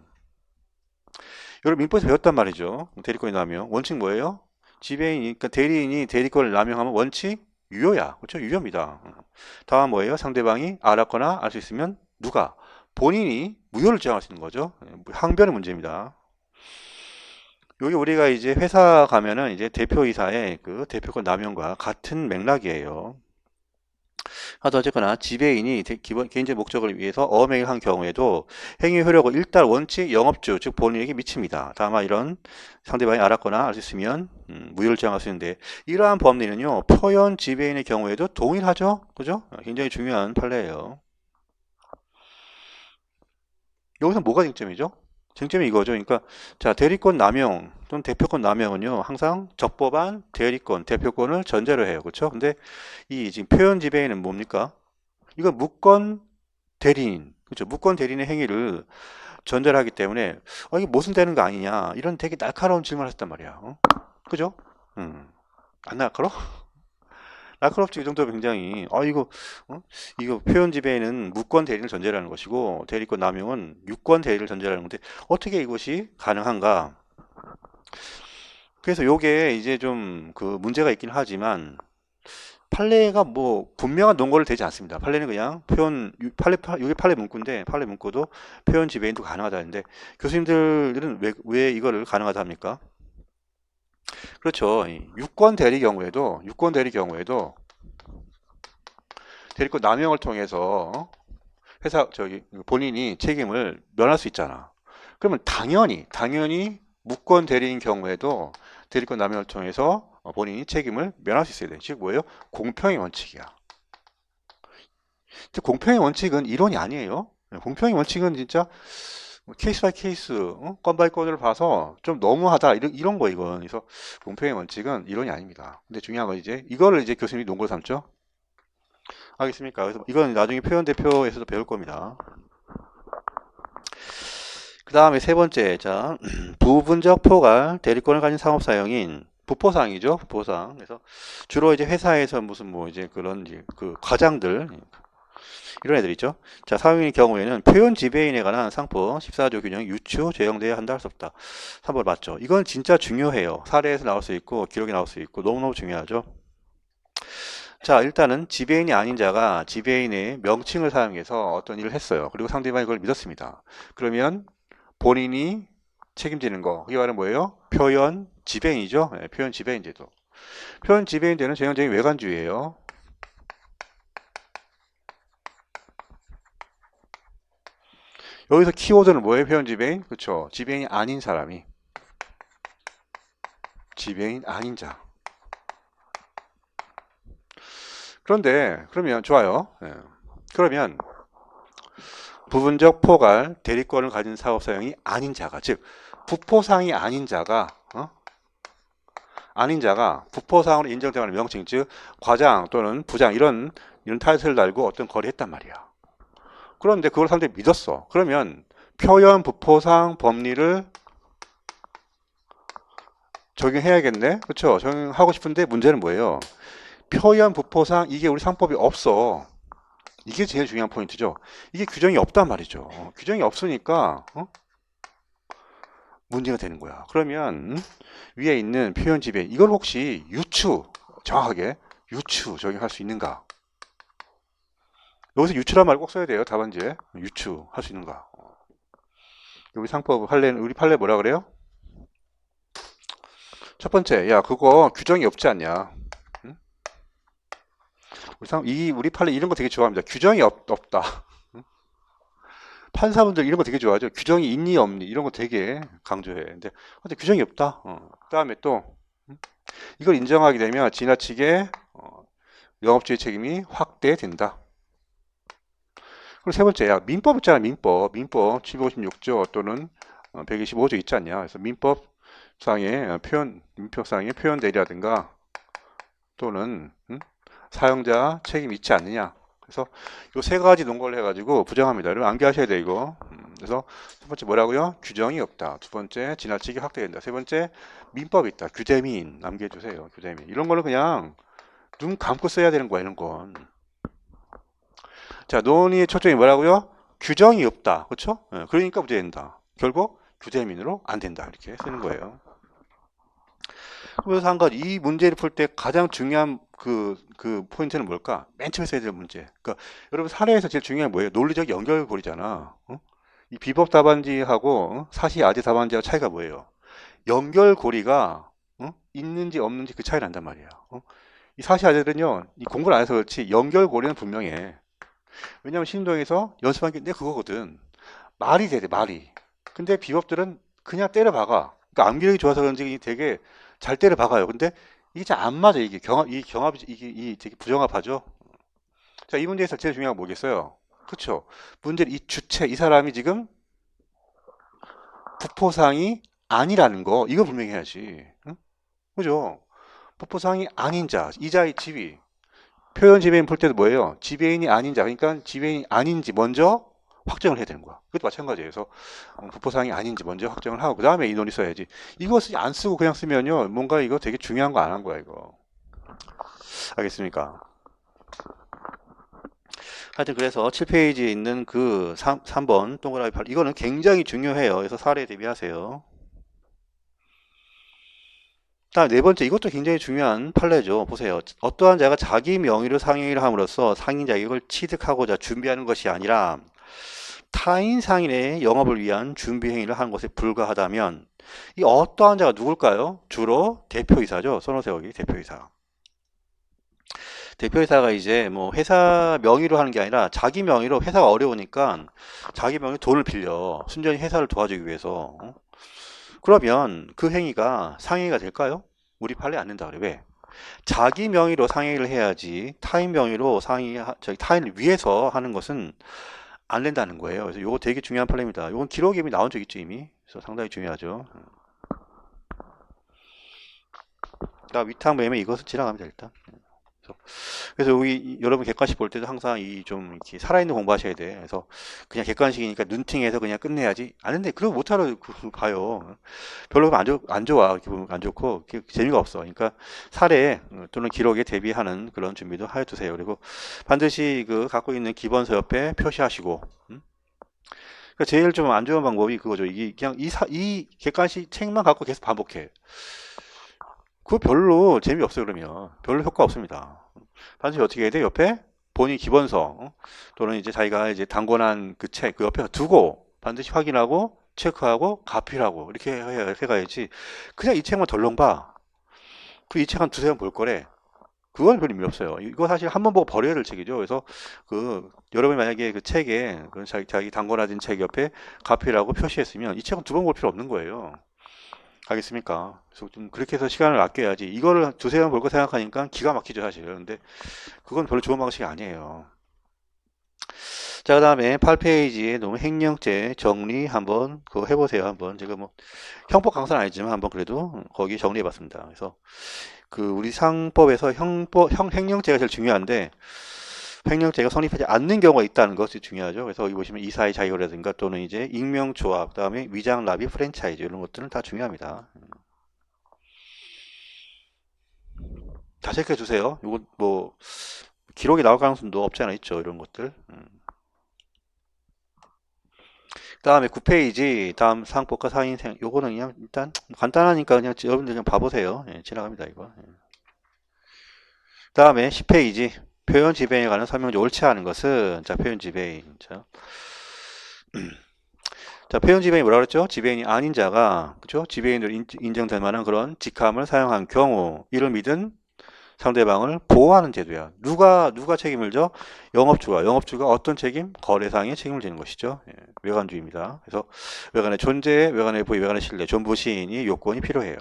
여러분 민법에서 배웠단 말이죠. 대리권의 남용. 원칙 뭐예요? 지배인이, 그러니까 대리인이 대리권을 남용하면 원칙 유효야. 그렇죠? 유효입니다. 다음 뭐예요? 상대방이 알았거나 알 수 있으면 누가? 본인이 무효를 주장할 수 있는 거죠. 항변의 문제입니다. 여기 우리가 이제 회사 가면은 이제 대표이사의 그 대표권 남용과 같은 맥락이에요. 하여튼 어쨌거나 지배인이 개인적 목적을 위해서 어음행위를 한 경우에도 행위 효력을 일단 원칙 영업주 즉 본인에게 미칩니다. 다만 이런 상대방이 알았거나 알 수 있으면 무효를 주장할 수 있는데 이러한 법리는요 표현 지배인의 경우에도 동일하죠. 그죠? 굉장히 중요한 판례예요. 여기서 뭐가 쟁점이죠? 쟁점이 이거죠. 그러니까 자 대리권 남용 또는 대표권 남용은요 항상 적법한 대리권, 대표권을 전제로 해요. 그렇죠? 근데 이 지금 표현 지배인은 뭡니까? 이거 무권 대리인, 그렇죠? 무권 대리인의 행위를 전제를 하기 때문에 이게 모순되는 거 아니냐 이런 되게 날카로운 질문을 했단 말이야. 그죠? 안 날카로? 날카롭지. 이 정도면 굉장히 이거 표현 지배는 무권 대리를 전제로 하는 것이고 대리권 남용은 유권 대리를 전제로 하는 건데 어떻게 이것이 가능한가? 그래서 요게 이제 좀 그 문제가 있긴 하지만 판례가 뭐 분명한 논거를 되지 않습니다. 판례는 그냥 이게 판례 문구인데 판례 문구도 표현 지배인도 가능하다는데 교수님들은 왜 이거를 가능하다 합니까? 그렇죠. 유권 대리 경우에도 대리권 남용을 통해서 회사 본인이 책임을 면할 수 있잖아. 그러면 당연히 무권 대리인 경우에도 대리권 남용을 통해서 본인이 책임을 면할 수 있어야 돼. 즉 뭐예요? 공평의 원칙이야. 공평의 원칙은 이론이 아니에요. 공평의 원칙은 진짜 케이스 바이 케이스, 건 바이 건을 봐서 좀 너무하다 이런 거 이건. 그래서 공평의 원칙은 이론이 아닙니다. 근데 중요한 건 이제 이거를 이제 교수님이 논거로 삼죠. 알겠습니까? 그래서 이건 나중에 표현 대표에서도 배울 겁니다. 그 다음에 세 번째, 자, 부분적 포괄 대리권을 가진 상업 사용인 부포상이죠, 부포상. 그래서 주로 이제 회사에서 무슨 뭐 이제 그런 이제 그 과장들, 이런 애들 있죠. 자, 사용인의 경우에는 표현 지배인에 관한 상법 14조 규정이 유추, 제정돼야 한다 할 수 없다. 3번 맞죠. 이건 진짜 중요해요. 사례에서 나올 수 있고 기록이 나올 수 있고 너무너무 중요하죠. 자, 일단은 지배인이 아닌 자가 지배인의 명칭을 사용해서 어떤 일을 했어요. 그리고 상대방이 그걸 믿었습니다. 그러면 본인이 책임지는 거. 그게 바로 뭐예요? 표현 지배인이죠. 네, 표현 지배인 제도. 표현 지배인 제는 전형적인 외관주의예요. 여기서 키워드는 뭐예요? 표현 지배인? 그렇죠. 지배인이 아닌 사람이. 지배인 아닌 자. 그런데 그러면 좋아요. 예. 그러면 부분적 포괄 대리권을 가진 사업사용이 아닌 자가, 즉 부포상이 아닌 자가 아닌 자가 부포상으로 인정되는 명칭, 즉 과장 또는 부장 이런 타이틀을 달고 어떤 거래를 했단 말이야. 그런데 그걸 상대히 믿었어. 그러면 표현 부포상 법리를 적용해야겠네. 그렇죠? 적용하고 싶은데 문제는 뭐예요? 표현 부포상 이게 우리 상법이 없어. 이게 제일 중요한 포인트죠. 이게 규정이 없단 말이죠. 규정이 없으니까 문제가 되는 거야. 그러면 위에 있는 표현 지배 이걸 혹시 유추 정확하게 유추 적용할 수 있는가? 여기서 유추란 말 꼭 써야 돼요. 답안지에 유추 할 수 있는가? 우리 상법 우리 판례 뭐라 그래요? 첫 번째, 야 그거 규정이 없지 않냐? 응? 우리 판례 이런 거 되게 좋아합니다. 규정이 없다. 판사분들 이런 거 되게 좋아하죠. 규정이 있니 없니 이런 거 되게 강조해. 근데 규정이 없다. 그다음에 또 이걸 인정하게 되면 지나치게 영업주의 책임이 확대된다. 그리고 세 번째, 야 민법 있잖아. 민법 756조 또는 125조 있지 않냐. 그래서 민법상의 표현 대리라든가 또는 사용자 책임 있지 않느냐. 그래서 요 세 가지 논거를 해가지고 부정합니다. 여러분 암기하셔야 돼 이거. 그래서 첫 번째 뭐라고요? 규정이 없다. 두 번째 지나치게 확대된다. 세 번째 민법이 있다. 규대민 암기해 주세요. 규대민 이런 거는 그냥 눈 감고 써야 되는 거야 이런 건. 자 논의의 초점이 뭐라고요? 규정이 없다. 그렇죠? 그러니까 문제된다. 결국 규대민으로 안 된다 이렇게 쓰는 거예요. 그래서 한 가지 이 문제를 풀 때 가장 중요한 그 포인트는 뭘까? 맨 처음에 써야 될 문제. 그러니까 여러분 사례에서 제일 중요한 게 뭐예요? 논리적 연결고리잖아. 이 비법 답안지하고 사시 아재 답안지하고 차이가 뭐예요? 연결고리가 있는지 없는지 그 차이 난단 말이야. 이 사시 아재들은요, 이 공부를 안 해서 그렇지 연결고리는 분명해. 왜냐면 신림동에서 연습한 게 내 그거거든. 말이 돼, 말이. 근데 비법들은 그냥 때려 박아. 그러니까 암기력이 좋아서 그런지 되게 잘 때려 박아요. 근데 이게 잘 안 맞아. 이게 경합이 이게 되게 부정합하죠. 자, 이 문제에서 제일 중요한 건 뭐겠어요? 그렇죠. 문제는 이 주체, 이 사람이 지금 부포상이 아니라는 거, 이거 분명히 해야지. 응? 그죠? 부포상이 아닌 자, 이자의 지위. 표현 지배인 풀 때도 뭐예요? 지배인이 아닌 자, 그러니까 지배인이 아닌지 먼저 확정을 해야 되는 거야. 그것도 마찬가지예요. 그래서 부포상이 아닌지 먼저 확정을 하고 그 다음에 이 논리 써야지. 이것을 안 쓰고 그냥 쓰면요, 뭔가 이거 되게 중요한 거 안 한 거야 이거. 알겠습니까? 하여튼 그래서 7페이지에 있는 그 3번 동그라미 8 이거는 굉장히 중요해요. 그래서 사례 대비하세요. 다음 네 번째 이것도 굉장히 중요한 판례죠. 보세요. 어떠한 자가 자기 명의로 상행위를 함으로써 상인 자격을 취득하고자 준비하는 것이 아니라 타인 상인의 영업을 위한 준비 행위를 하는 것에 불과하다면 이 어떠한 자가 누굴까요? 주로 대표이사죠. 선호세우기 대표이사. 대표이사가 이제 뭐 회사 명의로 하는 게 아니라 자기 명의로 회사가 어려우니까 자기 명의로 돈을 빌려 순전히 회사를 도와주기 위해서 그러면 그 행위가 상행위가 될까요? 우리 판례 안 된다 그래. 왜? 자기 명의로 상행위를 해야지 타인 명의로 타인을 위해서 하는 것은 안 된다는 거예요. 그래서 이거 되게 중요한 판례입니다. 이건 기록에 이미 나온 적 있죠 이미. 그래서 상당히 중요하죠. 나 위탁 매매 이것은 지나갑니다 일단. 그래서 여기 여러분 객관식 볼 때도 항상 이 좀 이렇게 살아있는 공부하셔야 돼. 그래서 그냥 객관식이니까 눈팅해서 그냥 끝내야지. 아는데 그거 못하러 봐요. 별로 안 좋아. 기분 안 좋고 재미가 없어. 그러니까 사례 또는 기록에 대비하는 그런 준비도 하여 두세요. 그리고 반드시 그 갖고 있는 기본서 옆에 표시하시고. 그러니까 제일 좀 안 좋은 방법이 그거죠. 이게 그냥 이 객관식 책만 갖고 계속 반복해. 그거 별로 재미없어요. 그러면 별로 효과 없습니다. 반드시 어떻게 해야 돼? 옆에 본인 기본서 또는 이제 자기가 이제 단권한 그 책 그 옆에 두고 반드시 확인하고 체크하고 가필하고 이렇게 해가야지. 그냥 이 책만 덜렁 봐. 그 이 책 한 두세 번 볼 거래. 그건 별 의미 없어요. 이거 사실 한 번 보고 버려야 될 책이죠. 그래서 그 여러분이 만약에 그 책에 그 자기 단권하진 책 옆에 가필하고 표시했으면 이 책은 두 번 볼 필요 없는 거예요. 알겠습니까? 그래서 좀 그렇게 해서 시간을 아껴야지. 이거를 두세 번 볼 거 생각하니까 기가 막히죠, 사실. 근데 그건 별로 좋은 방식이 아니에요. 자, 그 다음에 8페이지에 너무 횡령죄 정리 한번 그거 해보세요. 한번 제가 뭐 형법 강사는 아니지만 한번 그래도 거기 정리해봤습니다. 그래서 그 우리 상법에서 횡령죄가 제일 중요한데 횡령죄가 성립하지 않는 경우가 있다는 것이 중요하죠. 그래서 여기 보시면 이사의 자유라든가 또는 이제 익명조합, 그다음에 위장 납입 프랜차이즈 이런 것들은 다 중요합니다. 다 체크해 주세요. 이거 뭐 기록이 나올 가능성도 없지 않아 있죠. 이런 것들. 그다음에 9페이지 다음 상법과 사인생 요거는 그냥 일단 간단하니까 그냥 여러분들 그냥 봐보세요. 예, 지나갑니다 이거. 예. 그다음에 10페이지 표현 지배에 관한 설명이 옳지 않은 것은 자 표현 지배인 자 표현 지배인이 뭐라 그랬죠? 지배인이 아닌 자가 그죠? 지배인으로 인정될 만한 그런 직함을 사용한 경우 이를 믿은 상대방을 보호하는 제도야. 누가 책임을 져? 영업주가 어떤 책임? 거래상의 책임을 지는 것이죠. 예, 외관주의입니다. 그래서 외관의 존재, 외관의 부의, 외관의 신뢰, 존부시인이 요건이 필요해요.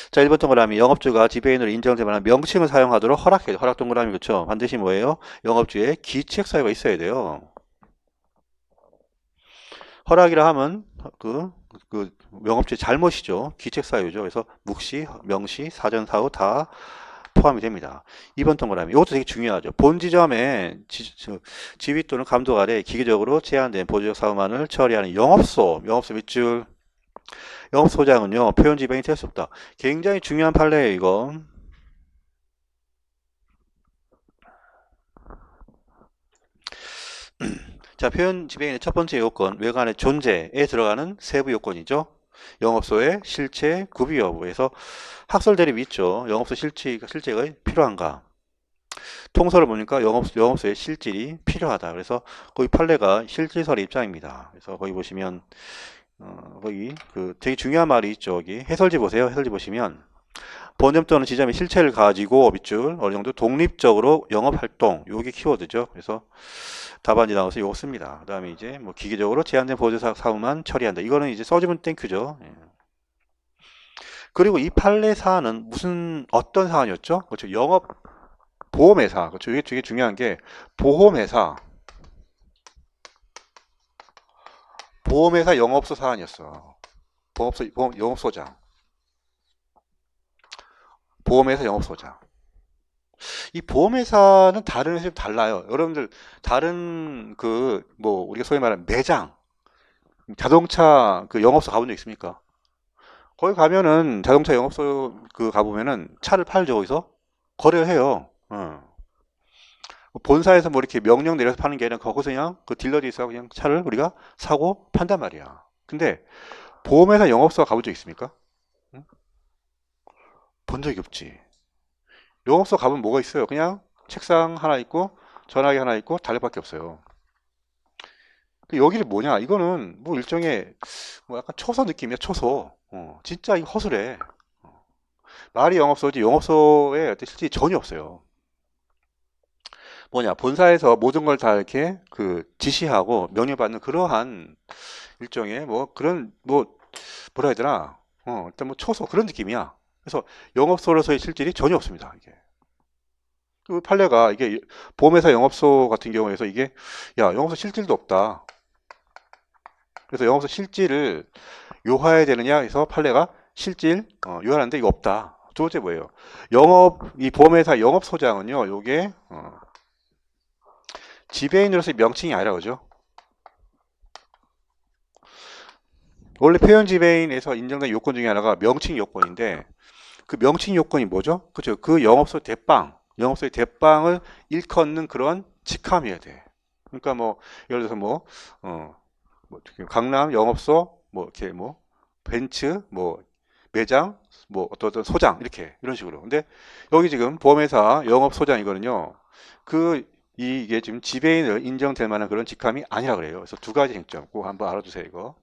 자, 1번 동그라미 영업주가 지배인으로 인정될 만한 명칭을 사용하도록 허락해요. 허락 동그라미 그렇죠. 반드시 뭐예요? 영업주의 기책 사유가 있어야 돼요. 허락이라 하면 그 영업주의 잘못이죠. 기책 사유죠. 그래서 묵시, 명시, 사전 사후 다 포함이 됩니다. 2번 동그라미 이것도 되게 중요하죠. 본 지점에 지휘 또는 감독 아래 기계적으로 제한된 보조적 사무만을 처리하는 영업소 밑줄 영업소장은요 표현 지배인이 될 수 없다. 굉장히 중요한 판례예요 이거. 자, 표현 지배인의 첫 번째 요건, 외관의 존재에 들어가는 세부 요건이죠. 영업소의 실체, 구비 여부에서 학설 대립이 있죠. 영업소 실체가 필요한가? 통설을 보니까 영업소의 실질이 필요하다. 그래서 거기 판례가 실질설의 입장입니다. 그래서 거기 보시면 거기 그 되게 중요한 말이 있죠. 여기 해설지 보세요. 해설지 보시면 본점 또는 지점의 실체를 가지고 밑줄 어느 정도 독립적으로 영업 활동 요게 키워드죠. 그래서 답안지 나와서 이거 씁니다. 그 다음에 이제 뭐 기계적으로 제한된 보조 사무만 처리한다. 이거는 이제 써주면 땡큐죠. 예. 그리고 이 판례 사안은 어떤 사안이었죠? 그렇죠. 영업 보험회사. 그렇죠. 이게 되게 중요한 게 보험회사 영업소 사안이었어. 영업소장. 보험회사 영업소장. 이 보험회사는 다른 회사랑 달라요. 여러분들 다른 그 뭐 우리가 소위 말하는 매장 자동차 그 영업소 가본 적 있습니까? 거기 가면은 자동차 영업소 그 가보면은 차를 팔죠. 거기서 거래를 해요. 본사에서 뭐 이렇게 명령 내려서 파는 게 아니라 거기서 그냥 그 딜러에 있어 그냥 차를 우리가 사고 판단 말이야. 근데 보험회사 영업소가 가본 적 있습니까? 응? 본 적이 없지. 영업소 가면 뭐가 있어요? 그냥 책상 하나 있고 전화기 하나 있고 달력밖에 없어요. 여기를 뭐냐? 이거는 뭐 일종의 뭐 약간 초소 느낌이야, 초소. 진짜 이거 허술해. 말이 영업소지 영업소에 어떤 실질이 전혀 없어요. 뭐냐? 본사에서 모든 걸 다 이렇게 그 지시하고 명령받는 그러한 일종의 뭐 그런 뭐 뭐라 해야 되나? 일단 뭐 초소 그런 느낌이야. 그래서 영업소로서의 실질이 전혀 없습니다. 이게. 그 판례가 이게 보험회사 영업소 같은 경우에서 이게 야 영업소 실질도 없다. 그래서 영업소 실질을 요하해야 되느냐 해서 판례가 실질 요하는데 이거 없다. 두 번째 뭐예요? 영업, 이 보험회사 영업소장은요, 요게, 지배인으로서의 명칭이 아니라 그죠? 원래 표현 지배인에서 인정된 요건 중에 하나가 명칭 요건인데, 그 명칭 요건이 뭐죠? 그죠? 그 영업소 대빵, 영업소의 대빵을 일컫는 그런 직함이어야 돼. 그러니까 뭐, 예를 들어서 뭐, 강남 영업소, 뭐, 이렇게 뭐, 벤츠, 뭐, 매장, 뭐, 어떤 소장, 이렇게, 이런 식으로. 근데 여기 지금 보험회사 영업소장이거든요. 그, 이게 지금 지배인을 인정될 만한 그런 직함이 아니라 그래요. 그래서 두 가지 쟁점 꼭 한번 알아두세요, 이거.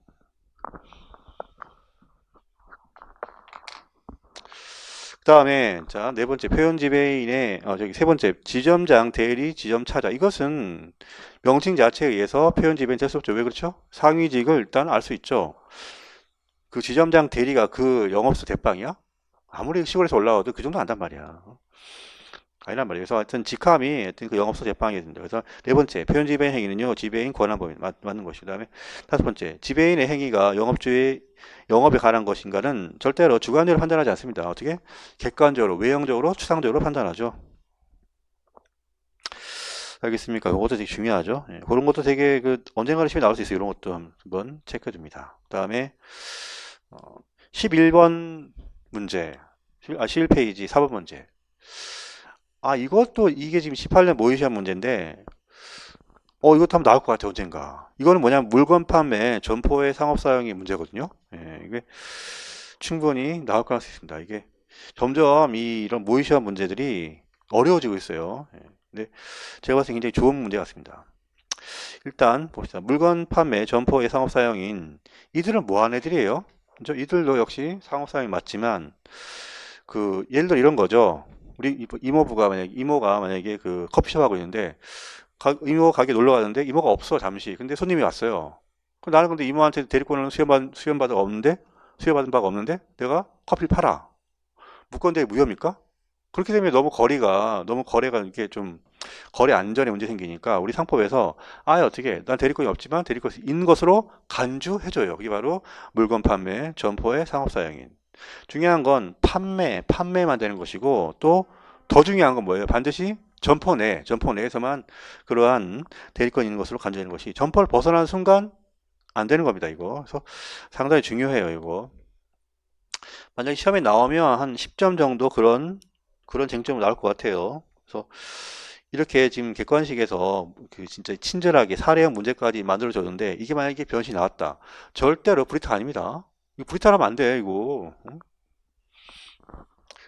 그 다음에, 자, 네 번째, 표현 지배인의, 저기 세 번째, 지점장, 대리, 지점차자. 이것은 명칭 자체에 의해서 표현 지배인 될 수 없죠. 왜 그렇죠? 상위직을 일단 알 수 있죠. 그 지점장 대리가 그 영업소 대빵이야? 아무리 시골에서 올라와도 그 정도 안단 말이야. 아니란 말이에요. 그래서 하여튼 직함이 하여튼 그 영업소 대빵이 된다. 그래서 네 번째, 표현 지배인 행위는요, 지배인 권한범위 맞는 것이고, 그다음에 다섯 번째, 지배인의 행위가 영업주의 영업에 관한 것인가는 절대로 주관적으로 판단하지 않습니다. 어떻게? 객관적으로, 외형적으로, 추상적으로 판단하죠. 알겠습니까? 그것도 되게 중요하죠. 예, 그런 것도 되게 그 언젠가는 시험에 나올 수 있어요. 이런 것도 한번 체크해 둡니다. 그다음에 11번 문제, 11페이지 4번 문제. 아, 이것도 이게 지금 18년 모의시험 문제인데, 이것도 한번 나올 것 같아요, 언젠가. 이거는 뭐냐면 물건 판매, 점포의 상업 사용의 문제거든요. 예, 이게 충분히 나올 가능성이 있습니다. 이게 점점 이런 모의시험 문제들이 어려워지고 있어요. 예, 근데 제가 봤을 때 굉장히 좋은 문제 같습니다. 일단 봅시다. 물건 판매, 점포의 상업 사용인 이들은 뭐 하는 애들이에요? 이들도 역시 상업 사용이 맞지만 그 예를 들어 이런 거죠. 우리 이모가 만약에 그 커피숍 하고 있는데 이모 가게 놀러 가는데 이모가 없어 잠시. 근데 손님이 왔어요. 그럼 나는 근데 이모한테 데리고는 수염받은 없는데 수여받은 바가 없는데 내가 커피를 팔아. 무건대 무효입니까? 그렇게 되면 너무 거래가 이게 좀 거래 안전에 문제 생기니까 우리 상법에서 어떻게 난 대리권이 없지만 대리권이 있는 것으로 간주해줘요. 그게 바로 물건 판매, 점포의 상업사용인. 중요한 건 판매만 되는 것이고 또 더 중요한 건 뭐예요? 반드시 점포 내에서만 그러한 대리권이 있는 것으로 간주되는 것이 점포를 벗어나는 순간 안 되는 겁니다, 이거. 그래서 상당히 중요해요, 이거. 만약에 시험에 나오면 한 10점 정도 그런 쟁점이 나올 것 같아요. 그래서 이렇게 지금 객관식에서 그 진짜 친절하게 사례형 문제까지 만들어줬는데 이게 만약에 변신이 나왔다. 절대로 브리타 아닙니다. 이거 브리타라면 안 돼, 이거. 응?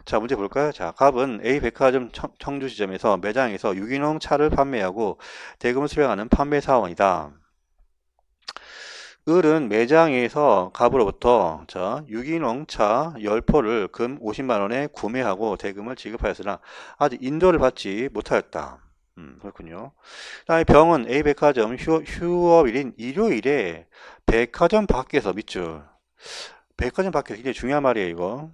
자, 문제 볼까요? 자, 갑은 A 백화점 청주 지점에서 매장에서 유기농 차를 판매하고 대금을 수령하는 판매 사원이다. 을은 매장에서 갑으로부터 유기농 차 10포를 금 50만 원에 구매하고 대금을 지급하였으나 아직 인도를 받지 못하였다. 그렇군요. 그다음에 병은 A 백화점 휴업일인 일요일에 백화점 밖에서 밑줄. 백화점 밖에서 굉장히 중요한 말이에요, 이거.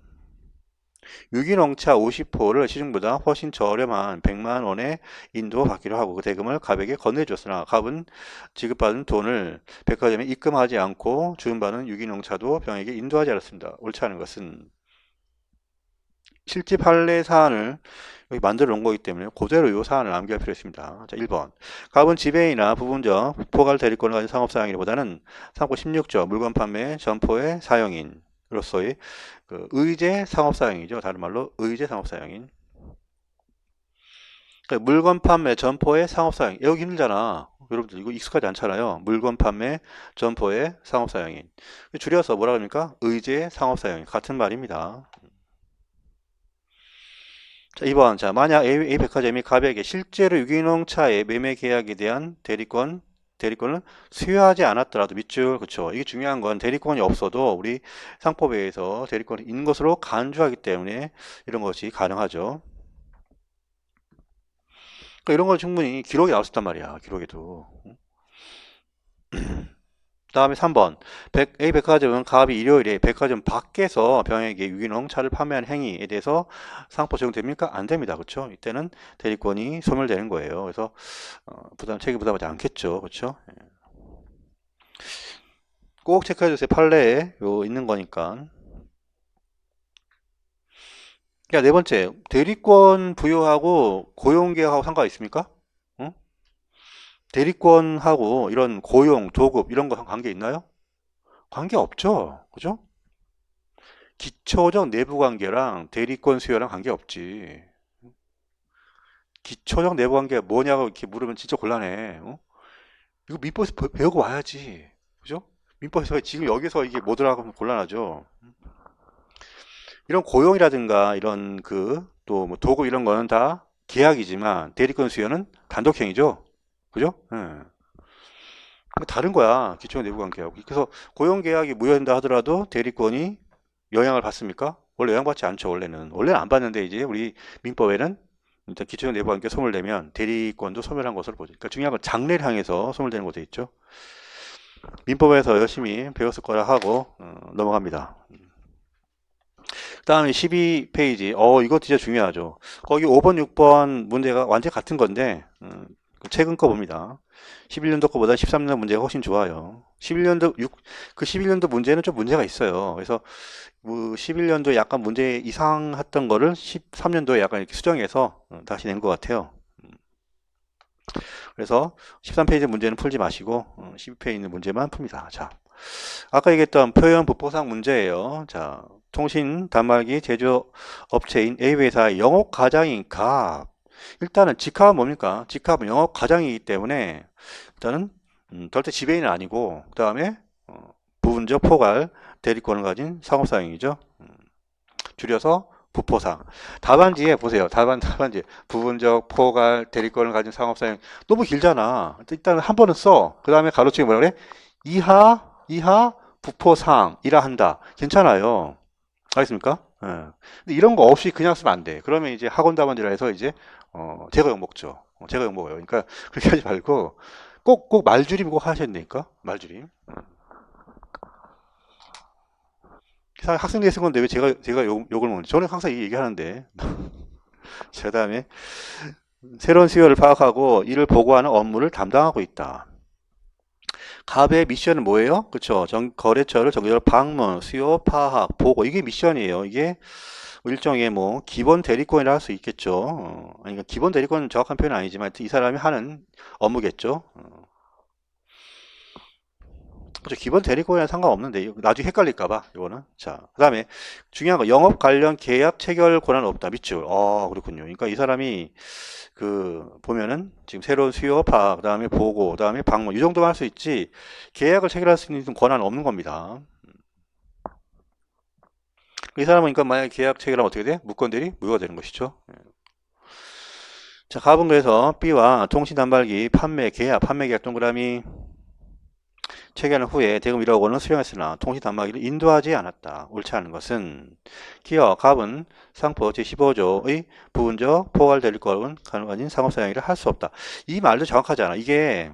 유기농차 50호를 시중보다 훨씬 저렴한 100만 원에 인도받기로 하고 그 대금을 갑에게 건네줬으나 갑은 지급받은 돈을 백화점에 입금하지 않고 주문받은 유기농차도 병에게 인도하지 않았습니다. 옳지 않은 것은 실제 판례 사안을 여기 만들어 놓은 거기 때문에 그대로 이 사안을 암기할 필요 있습니다. 자, 1번. 갑은 지배인이나 부분적 포괄 대리권을 가진 상업사용인보다는 상법 16조 물건 판매 점포의 사용인으로서의 그 의제 상업사용이죠. 다른 말로 의제 상업사용인. 그러니까 물건 판매 점포의 상업사용. 외우기 힘들잖아. 여러분들 이거 익숙하지 않잖아요. 물건 판매 점포의 상업사용인. 줄여서 뭐라 그럽니까? 의제 상업사용인. 같은 말입니다. 자, 2번. 자, 만약 A 백화점이 갑에게 실제로 유기농 차의 매매 계약에 대한 대리권을 수여하지 않았더라도 밑줄, 그쵸. 이게 중요한 건 대리권이 없어도 우리 상법에 의해서 대리권이 있는 것으로 간주하기 때문에 이런 것이 가능하죠. 그러니까 이런 건 충분히 기록에 나올 수 있단 말이야, 기록에도. 다음에 3번. A 백화점은 갑이 일요일에 백화점 밖에서 병에게 유기농 차를 판매한 행위에 대해서 상법 적용됩니까? 안 됩니다. 그렇죠? 이때는 대리권이 소멸되는 거예요. 그래서 책임 부담하지 않겠죠. 그렇죠? 꼭 체크해 주세요. 판례에 있는 거니까. 야, 네 번째, 대리권 부여하고 고용계약하고 상관 있습니까? 응? 대리권하고 이런 고용, 도급 이런 거 관계 있나요? 관계 없죠. 그죠? 기초적 내부 관계랑 대리권 수여랑 관계 없지. 기초적 내부 관계가 뭐냐고 이렇게 물으면 진짜 곤란해. 어? 이거 민법에서 배우고 와야지. 그죠? 민법에서 지금 여기서 이게 뭐 들어가면 곤란하죠. 이런 고용이라든가 이런 그 또 뭐 도급 이런 거는 다 계약이지만 대리권 수여는 단독행위죠. 그죠? 예. 다른 거야. 기초 내부 관계하고. 그래서 고용 계약이 무효된다 하더라도 대리권이 영향을 받습니까? 원래 영향받지 않죠. 원래는 안 받는데 이제 우리 민법에는 일단 기초 내부 관계 소멸되면 대리권도 소멸한 것으로 보죠. 그러니까 중요한 건 장래를 향해서 소멸되는 것도 있죠. 민법에서 열심히 배웠을 거라 하고 넘어갑니다. 그다음에 12페이지. 이거 진짜 중요하죠. 거기 5번, 6번 문제가 완전 같은 건데 최근 거 봅니다. 11년도 거보다 13년도 문제가 훨씬 좋아요. 11년도 그 11년도 문제는 좀 문제가 있어요. 그래서 뭐 11년도 약간 문제 이상했던 거를 13년도에 약간 이렇게 수정해서 다시 낸 것 같아요. 그래서 13페이지 문제는 풀지 마시고 12페이지 있는 문제만 풉니다. 자, 아까 얘기했던 표현 부포상 문제예요. 자, 통신 단말기 제조업체인 A회사의 영업 과장인 갑. 일단은 직합은 뭡니까? 직합은 영업 과장이기 때문에 일단은 절대 지배인은 아니고 그 다음에 부분적 포괄 대리권을 가진 상업사용이죠. 줄여서 부포상. 답안지에 보세요. 답안지 부분적 포괄 대리권을 가진 상업사용 너무 길잖아. 일단 한 번은 써. 그 다음에 가로치기 뭐라 그래? 이하 부포상이라 한다. 괜찮아요. 알겠습니까? 예. 근데 이런 거 없이 그냥 쓰면 안 돼. 그러면 이제 학원 답안지라 해서 이제 제가 욕먹죠. 제가 욕먹어요. 그러니까 그렇게 하지 말고 꼭 말줄임 꼭 하셔야 되니까 말줄임. 학생들이 쓴 건데 왜 제가 욕을 먹는지 저는 항상 이 얘기하는데 그다음에 새로운 수요를 파악하고 이를 보고하는 업무를 담당하고 있다. 갑의 미션은 뭐예요? 그렇죠. 거래처를 정기적으로 방문, 수요 파악, 보고 이게 미션이에요. 이게 일종의 뭐 기본 대리권이라 할 수 있겠죠. 그러니까 기본 대리권은 정확한 표현은 아니지만 이 사람이 하는 업무겠죠. 그렇죠. 기본 대리권이랑 상관없는데 나중에 헷갈릴까봐 이거는. 자, 그다음에 중요한 거 영업 관련 계약 체결 권한은 없다. 밑줄. 그렇군요. 그러니까 이 사람이 그 보면은 지금 새로운 수요 파악, 그다음에 보고, 그다음에 방문 이 정도만 할 수 있지 계약을 체결할 수 있는 권한은 없는 겁니다. 이 사람은 그러니까 만약에 계약 체결하면 어떻게 돼? 무권대리 무효가 되는 것이죠. 자, 가본 그래서 B와 통신 단말기 판매 계약 동그라미 체결한 후에 대금 1억 원을 수령했으나 통신 단말기를 인도하지 않았다. 옳지 않은 것은 기어 갑은 상표 제15조의 부분적 포괄 대리권은 가진 상업사용이라 할 수 없다. 이 말도 정확하지 않아. 이게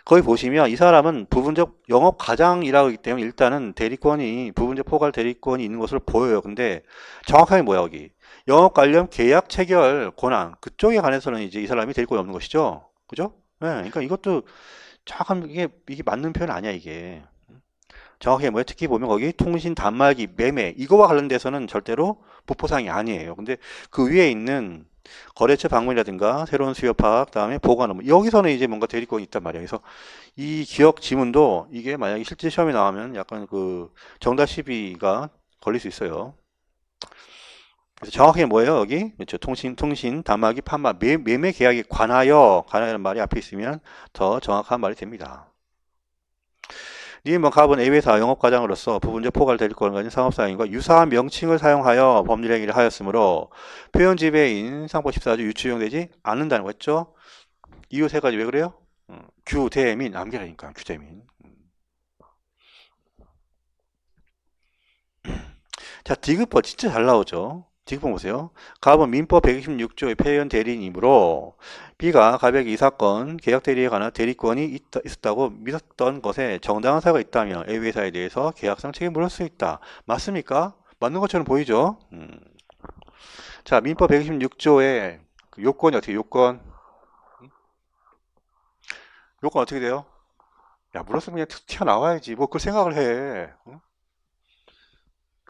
거기 보시면 이 사람은 부분적 영업 과장이라고 하기 때문에 일단은 대리권이 부분적 포괄 대리권이 있는 것으로 보여요. 근데 정확하게 뭐야 여기 영업 관련 계약 체결 권한 그쪽에 관해서는 이제 이 사람이 대리권이 없는 것이죠. 그죠? 네, 그러니까 이것도 정확한 이게 맞는 표현 아니야 이게. 정확히 뭐야? 특히 보면 거기 통신 단말기 매매 이거와 관련돼서는 절대로 부포상이 아니에요. 근데 그 위에 있는 거래처 방문이라든가 새로운 수요 파악, 다음에 보관 업무 여기서는 이제 뭔가 대리권이 있단 말이야. 그래서 이 기억 지문도 이게 만약에 실제 시험에 나오면 약간 그 정답 시비가 걸릴 수 있어요. 그래서 정확히 뭐예요? 여기 그렇죠. 통신 단말기 판매 매매 계약에 관하여라는 말이 앞에 있으면 더 정확한 말이 됩니다. 이뭐 갑은 A회사 영업과장으로서 부분적 포괄 대리권을 가진 상업사용과 유사한 명칭을 사용하여 법률 행위를 하였으므로 표현 지배인 상법 14조 유추용되지 않는다는 거 했죠? 이유 세 가지 왜 그래요? 규대민 암기라니까 규대민. 자 디귿법 진짜 잘 나오죠. 디귿법 보세요. 갑은 민법 126조의 표현 대리인이므로 B가 갑에게 이 사건 계약 대리에 관한 대리권이 있었다고 믿었던 것에 정당한 사유가 있다며 A 회사에 대해서 계약상 책임을 물을 수 있다. 맞습니까? 맞는 것처럼 보이죠? 자 민법 126조의 요건이 어떻게 요건 어떻게 돼요? 야 물었으면 그냥 튀어나와야지 뭐 그걸 생각을 해. 응?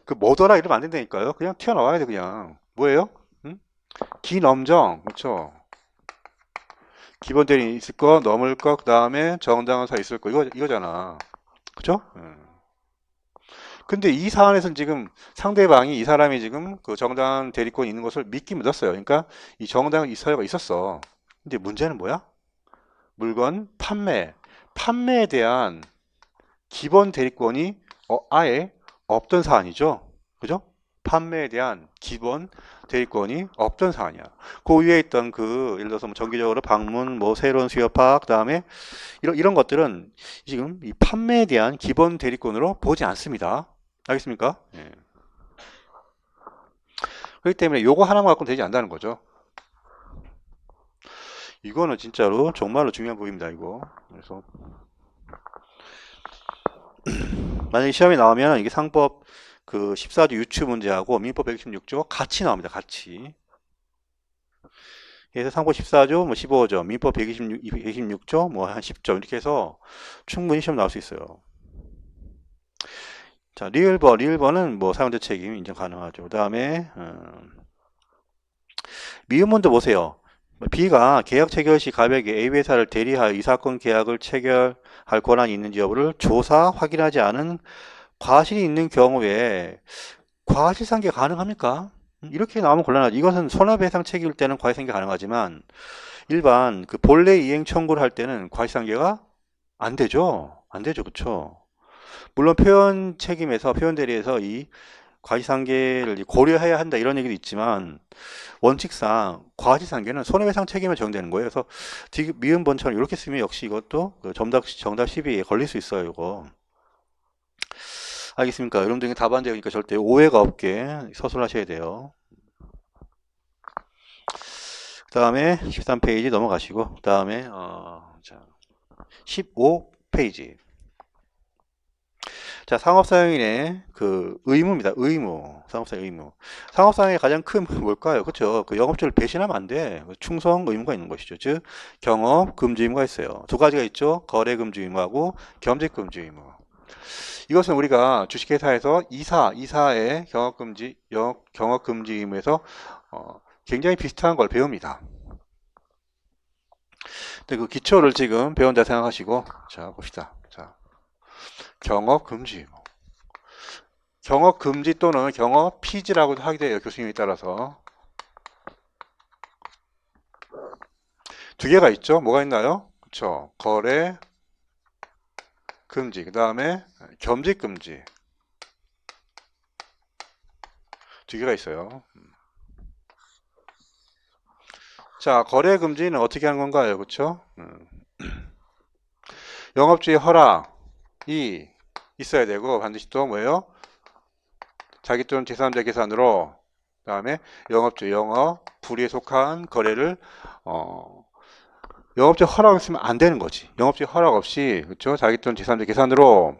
그 뭐더라 이러면 안 된다니까요. 그냥 튀어나와야 돼 그냥. 뭐예요? 응? 기넘정 그렇죠. 기본 대리 있을 거 넘을 거 그다음에 정당한 사 있을 거 이거잖아. 그죠? 근데 이 사안에서는 지금 상대방이 이 사람이 지금 그 정당 대리권이 있는 것을 믿기 믿었어요. 그러니까 이 정당 이 사유가 있었어. 근데 문제는 뭐야? 물건 판매에 대한 기본 대리권이 아예 없던 사안이죠. 그죠? 판매에 대한 기본 대리권이 없던 사안이야. 그 위에 있던 그 예를 들어서 뭐 정기적으로 방문, 뭐 새로운 수요 파악, 그다음에 이런 것들은 지금 이 판매에 대한 기본 대리권으로 보지 않습니다. 알겠습니까? 예. 그렇기 때문에 요거 하나만 갖고는 되지 않는다는 거죠. 이거는 진짜로 정말로 중요한 부분입니다. 이거. 그래서 만약에 시험에 나오면 이게 상법 그 14조 유추 문제하고 민법 116조 같이 나옵니다. 같이. 그래서 상법 14조, 뭐 15조, 민법 126조, 뭐 한 10조 이렇게 해서 충분히 시험 나올 수 있어요. 자, 리을버는 뭐 사용자 책임 인정 가능하죠. 그 다음에 미음문도 보세요. B가 계약 체결 시 가백에 A 회사를 대리하여 이 사건 계약을 체결할 권한이 있는지 여부를 조사 확인하지 않은 과실이 있는 경우에 과실상계 가능합니까? 이렇게 나오면 곤란하죠. 이것은 손해배상 책임일 때는 과실상계 가능하지만 일반 그 본래 이행 청구를 할 때는 과실상계가 안 되죠. 안 되죠. 그렇죠? 물론 표현 책임에서 표현 대리에서 이 과실상계를 고려해야 한다 이런 얘기도 있지만 원칙상 과실상계는 손해배상 책임에 적용되는 거예요. 그래서 미음번처럼 이렇게 쓰면 역시 이것도 그 정답 시비에 걸릴 수 있어요. 이거. 알겠습니까? 여러분들 답안되니까 절대 오해가 없게 서술하셔야 돼요. 그 다음에 13페이지 넘어가시고 그 다음에 자 15페이지 자 상업사용인의 그 의무입니다. 의무 상업사용 의무 상업사용의 가장 큰 뭘까요? 그렇죠? 그 영업주를 배신하면 안 돼. 충성 의무가 있는 것이죠. 즉 경업 금지 의무가 있어요. 두 가지가 있죠. 거래 금지 의무하고 겸직 금지 의무. 이것은 우리가 주식회사에서 이사의 경업 금지 의무에서 굉장히 비슷한 걸 배웁니다. 근데 그 기초를 지금 배운다 생각하시고 자 봅시다. 자 경업 금지 의무. 경업 금지 또는 경업 피지라고도 하게 돼요. 교수님에 따라서 두 개가 있죠. 뭐가 있나요? 그렇죠. 거래 금지 그 다음에 겸직 금지 두 개가 있어요. 자, 거래 금지는 어떻게 하는 건가요? 그렇죠? 영업주의 허락이 있어야 되고 반드시 또 뭐예요? 자기 또는 제3자 계산으로 그다음에 영업주 영업 불이에 속한 거래를 영업주의 허락 없으면 안 되는 거지. 영업주의 허락 없이 그렇죠? 자기 또는 제3자 계산으로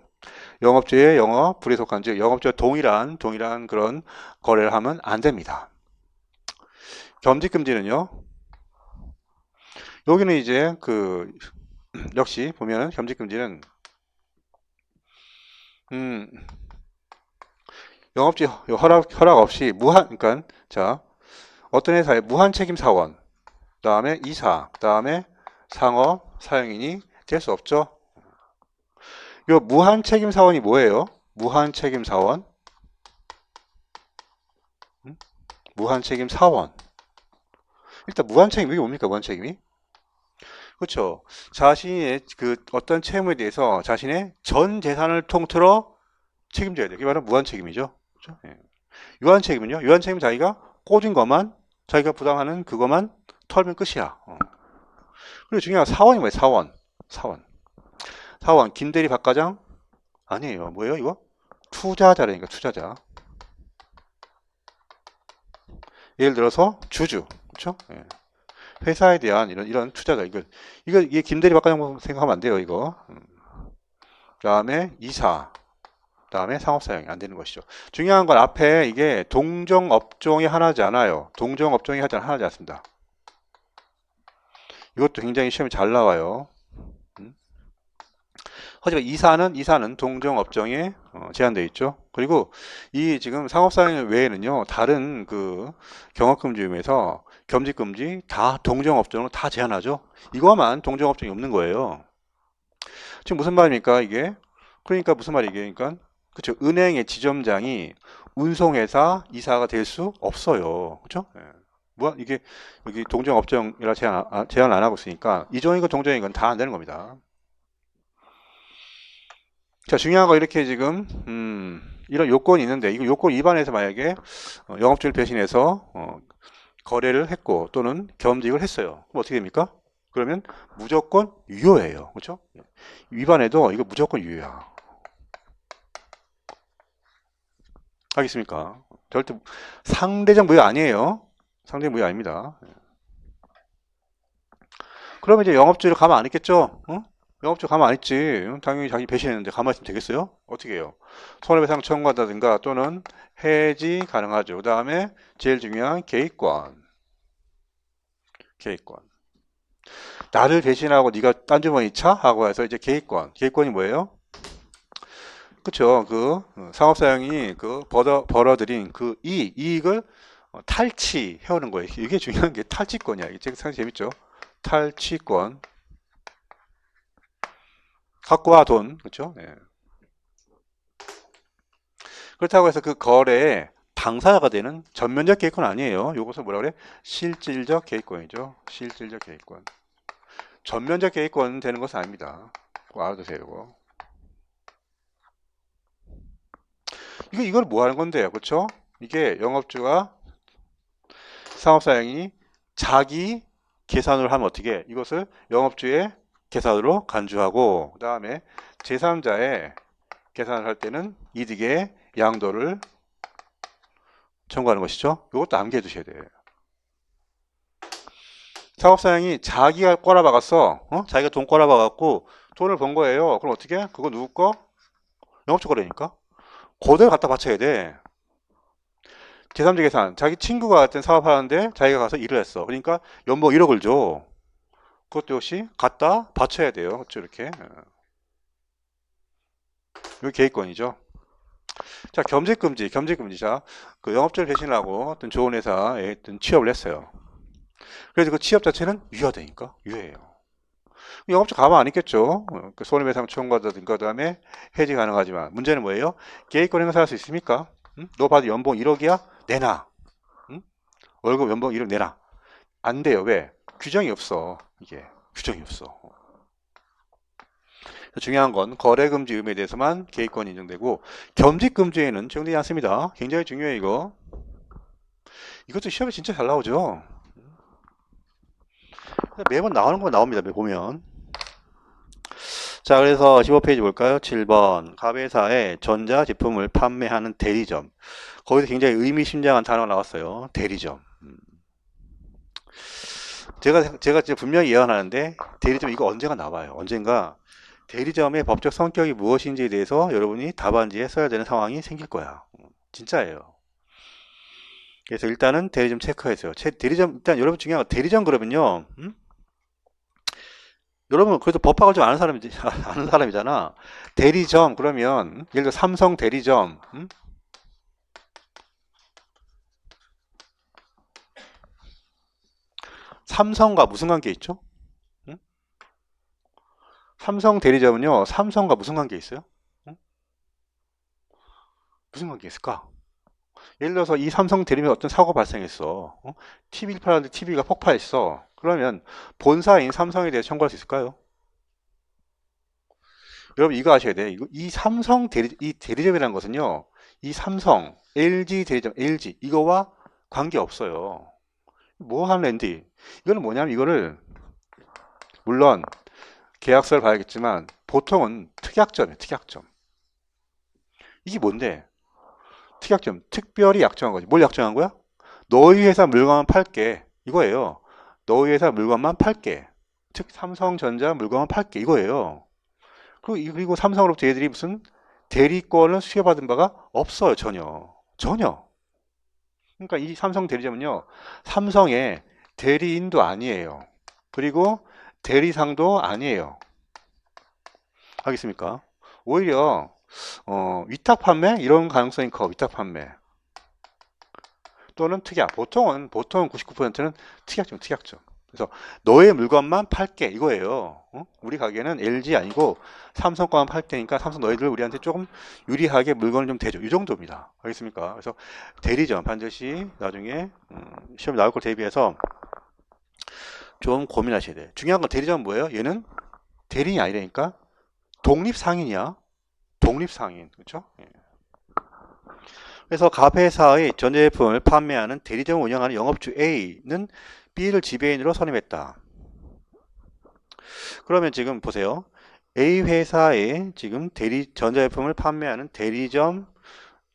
영업주의 영업 불이에 속한 즉 영업주와 동일한 그런 거래를 하면 안 됩니다. 겸직 금지는요. 여기는 이제 그 역시 보면 겸직 금지는 영업주 허락 없이 그러니까 자 어떤 회사의 무한 책임 사원, 그다음에 이사, 그다음에 상업 사용인이 될 수 없죠. 이 무한 책임 사원이 뭐예요? 무한 책임 사원, 무한 책임 사원. 일단 무한 책임이 뭡니까? 무한 책임이? 그렇죠. 자신의 그 어떤 채무에 대해서 자신의 전 재산을 통틀어 책임져야 돼요. 그게 바로 무한 책임이죠. 그렇죠? 예. 유한 책임은요? 유한 책임 자기가 꽂은 것만 자기가 부담하는 그것만 털면 끝이야. 그리고 중요한 사원이 뭐예요? 사원 김대리 박과장 아니에요. 뭐예요 이거? 투자자라니까 투자자. 예를 들어서 주주 그렇죠? 예. 회사에 대한 이런 투자자 이게 김대리 박과장 생각하면 안 돼요 이거. 그다음에 이사 그다음에 상업사용이 안 되는 것이죠. 중요한 건 앞에 이게 동종업종이 하나지 않아요. 동종업종이 하나지 않습니다. 이것도 굉장히 시험이 잘 나와요. 하지만 이사는 동종업종에 제한되어 있죠. 그리고 이 지금 상업사용 외에는요, 다른 그 경업금지위원회에서 겸직금지 다 동종업종으로 다 제한하죠. 이거만 동종업종이 없는 거예요. 지금 무슨 말입니까, 이게? 그러니까 무슨 말이게? 그러니까 그렇죠. 은행의 지점장이 운송회사 이사가 될 수 없어요. 그렇죠? 예. 뭐 이게 여기 동종업종이라 제한 안 하고 있으니까 이종이건 동종이건 다 안 되는 겁니다. 자, 중요한 거 이렇게 지금 이런 요건이 있는데 이거 요건 위반해서 만약에 영업주를 배신해서 거래를 했고 또는 겸직을 했어요. 그럼 어떻게 됩니까? 그러면 무조건 유효해요. 그렇죠? 위반해도 이거 무조건 유효야. 알겠습니까? 절대 상대적 무효 아니에요. 상대적 무효 아닙니다. 그러면 이제 영업주를 가만 안 있겠죠? 어? 영업주 가만 안 있지. 당연히 자기 배신했는데 가만히 있으면 되겠어요? 어떻게 해요? 손해배상 청구한다든가 또는 해지 가능하죠. 그 다음에 제일 중요한 개입권. 개입권. 나를 배신하고 네가 딴 주머니 차? 하고 해서 이제 개입권. 개입권이 뭐예요? 그쵸. 그 상업사용이 그 벌어들인 그 이익을 탈취해오는 거예요. 이게 중요한 게 탈취권이야. 이게 상당히 재밌죠. 탈취권. 갖고 와 돈. 그렇죠? 네. 그렇다고 해서 그 거래에 당사자가 되는 전면적 개입권 아니에요. 이것을 뭐라 그래? 실질적 개입권이죠. 실질적 개입권. 전면적 개입권 되는 것은 아닙니다. 꼭 알아두세요. 이걸 뭐 하는 건데요? 그렇죠? 이게 영업주가 상업사용이 자기 계산을 하면 어떻게 이것을 영업주의 계산으로 간주하고 그 다음에 제3자의 계산을 할 때는 이득의 양도를 청구하는 것이죠. 이것도 암기해 두셔야 돼요. 상업사용이 자기가 꼬라박았어. 자기가 돈 꼬라박았고 돈을 번 거예요. 그럼 어떻게? 그거 누구 거? 영업주 거래니까. 그대로 갖다 바쳐야 돼. 제3자 계산. 자기 친구가 같은 사업하는데 자기가 가서 일을 했어. 그러니까 연봉 1억을 줘. 그것도 역시 갖다 바쳐야 돼요. 그렇죠? 이렇게. 이게 계획권이죠. 자, 겸직금지. 자, 그 영업자를 배신하고 어떤 좋은 회사에 어떤 취업을 했어요. 그래서 그 취업 자체는 유효되니까 유효해요. 영업자 가만 안 있겠죠. 그 손해배상 청구하다든가 그다음에 해지 가능하지만 문제는 뭐예요? 계획권 행사할 수 있습니까? 응? 너 봐도 연봉 1억이야? 내놔. 응? 월급 연봉 1억 내놔. 안 돼요. 왜? 규정이 없어. 이게 규정이 없어. 중요한 건 거래금지 의무에 대해서만 계획권이 인정되고 겸직금지에는 적용되지 않습니다. 굉장히 중요해 이거. 이것도 시험에 진짜 잘 나오죠. 매번 나오는 거 나옵니다. 보면. 자, 그래서 15페이지 볼까요? 7번. 갑회사에 전자제품을 판매하는 대리점. 거기서 굉장히 의미심장한 단어가 나왔어요. 대리점. 제가 진짜 분명히 예언하는데 대리점 이거 언젠가 나와요. 언젠가 대리점의 법적 성격이 무엇인지에 대해서 여러분이 답안지에 써야 되는 상황이 생길 거야. 진짜예요. 그래서 일단은 대리점 체크해서요. 대리점 일단 여러분 중요한 건 대리점 그러면요. 여러분 그래도 법학을 좀 아는 사람이지 아는 사람이잖아. 대리점 그러면 예를 들어 삼성 대리점. 삼성과 무슨 관계 있죠? 삼성 대리점은요. 삼성과 무슨 관계 있어요? 무슨 관계 있을까? 예를 들어서 이 삼성 대리점에 어떤 사고가 발생했어. TV를 팔았는데 TV가 폭파했어. 그러면 본사인 삼성에 대해 청구할 수 있을까요? 여러분 이거 아셔야 돼. 이 삼성 이 대리점이라는 것은요. 이 삼성, LG 대리점, LG 이거와 관계 없어요. 뭐 하는 랜디? 이거는 뭐냐면 이거를 물론 계약서를 봐야겠지만 보통은 특약점이에요. 특약점. 이게 뭔데? 특약점. 특별히 약정한 거지. 뭘 약정한 거야? 너희 회사 물건만 팔게. 이거예요. 너희 회사 물건만 팔게. 즉 삼성전자 물건만 팔게. 이거예요. 그리고 삼성으로부터 얘들이 무슨 대리권을 수여받은 바가 없어요. 전혀. 전혀. 그러니까 이 삼성 대리점은요. 삼성의 대리인도 아니에요. 그리고 대리상도 아니에요. 알겠습니까? 오히려 위탁 판매 이런 가능성이 커. 위탁 판매 또는 특약. 보통 99%는 특약점, 특약점. 그래서 너의 물건만 팔게 이거예요. 우리 가게는 LG 아니고 삼성 거만 팔 테니까 삼성 너희들 우리한테 조금 유리하게 물건을 좀 대줘. 이 정도입니다. 알겠습니까? 그래서 대리점 반드시 나중에 시험 나올 걸 대비해서 좀 고민하셔야 돼요. 중요한 건 대리점은 뭐예요? 얘는 대리인이 아니라니까 독립상인이야. 독립상인. 그렇죠? 예. 그래서 갑 회사의 전자제품을 판매하는 대리점을 운영하는 영업주 A는 B를 지배인으로 선임했다. 그러면 지금 보세요. A 회사에 지금 전자제품을 판매하는 대리점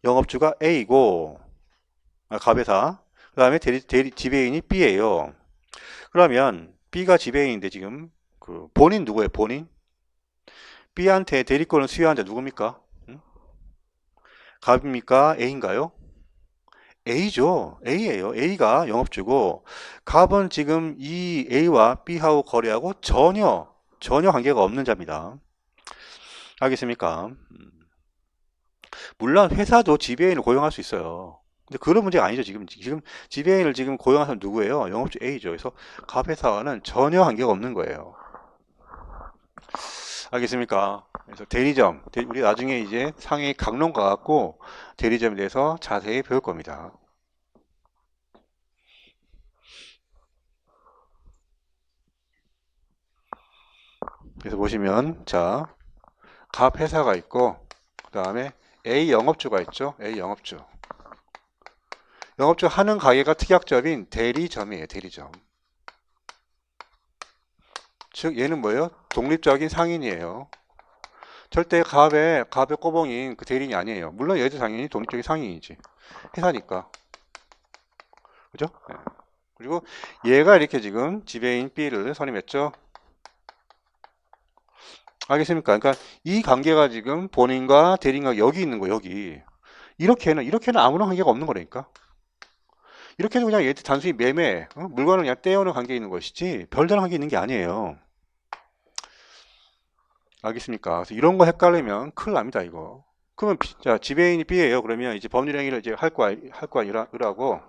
영업주가 A고, 갑회사. 그 다음에 지배인이 B예요. 그러면 B가 지배인인데 지금 본인 누구예요? 본인? B한테 대리권을 수여한 자 누굽니까? 응? 갑입니까? A인가요? A죠. A예요. A가 영업주고 갑은 지금 이 A와 B하고 거래하고 전혀 관계가 없는 자입니다. 알겠습니까? 물론 회사도 지배인을 고용할 수 있어요. 근데 그런 문제가 아니죠. 지금 지배인을 지금 고용한 사람 누구예요? 영업주 A죠. 그래서 갑 회사와는 전혀 관계가 없는 거예요. 알겠습니까? 그래서 우리 나중에 이제 상해 강론 가갖고 대리점에 대해서 자세히 배울 겁니다. 그래서 보시면 자, 갑 회사가 있고 그 다음에 A 영업주가 있죠. A 영업주. 영업주 하는 가게가 특약점인 대리점이에요. 대리점. 즉 얘는 뭐예요? 독립적인 상인이에요. 절대 갑의 꼬봉인 그 대리인이 아니에요. 물론 얘도 당연히 독립적인 상인이지. 회사니까. 그죠? 네. 그리고 얘가 이렇게 지금 지배인 B를 선임했죠. 알겠습니까? 그러니까 이 관계가 지금 본인과 대리인과 여기 있는 거 여기. 이렇게는 아무런 관계가 없는 거라니까. 이렇게는 그냥 얘 단순히 매매, 물건을 그냥 떼어오는 관계에 있는 것이지 별다른 관계 있는 게 아니에요. 알겠습니까? 그래서 이런 거 헷갈리면 큰일 납니다, 이거. 그러면 자, 지배인이 B예요. 그러면 이제 법률 행위를 이제 할 거 아니라고,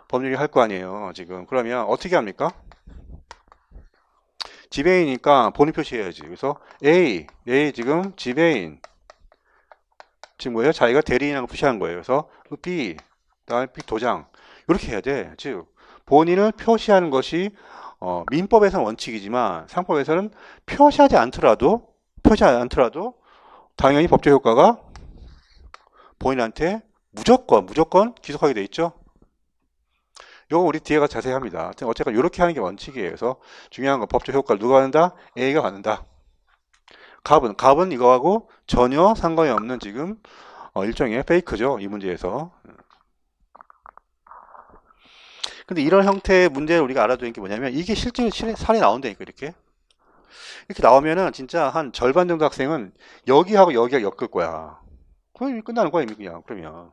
법률이 할 거 아니에요, 지금. 그러면 어떻게 합니까? 지배인이니까 본인 표시해야지. 그래서 A 지금 지배인. 지금 뭐예요? 자기가 대리인이라고 표시한 거예요. 그래서 B, 다음에 B 도장. 이렇게 해야 돼. 즉, 본인을 표시하는 것이 민법에서는 원칙이지만 상법에서는 표시하지 않더라도 당연히 법적 효과가 본인한테 무조건 기속하게 돼 있죠. 이거 우리 뒤에가 자세히 합니다. 어쨌건 이렇게 하는 게 원칙이에요. 그래서 중요한 건 법적 효과를 누가 받는다? A가 받는다. 갑은 이거하고 전혀 상관이 없는 지금 일종의 페이크죠. 이 문제에서. 근데 이런 형태의 문제를 우리가 알아두는 게 뭐냐면 이게 실제 살이 나온다니까 이렇게. 이렇게 나오면은 진짜 한 절반 정도 학생은 여기하고 여기가 엮을 거야. 그럼 끝나는 거야 이미 그냥. 그러면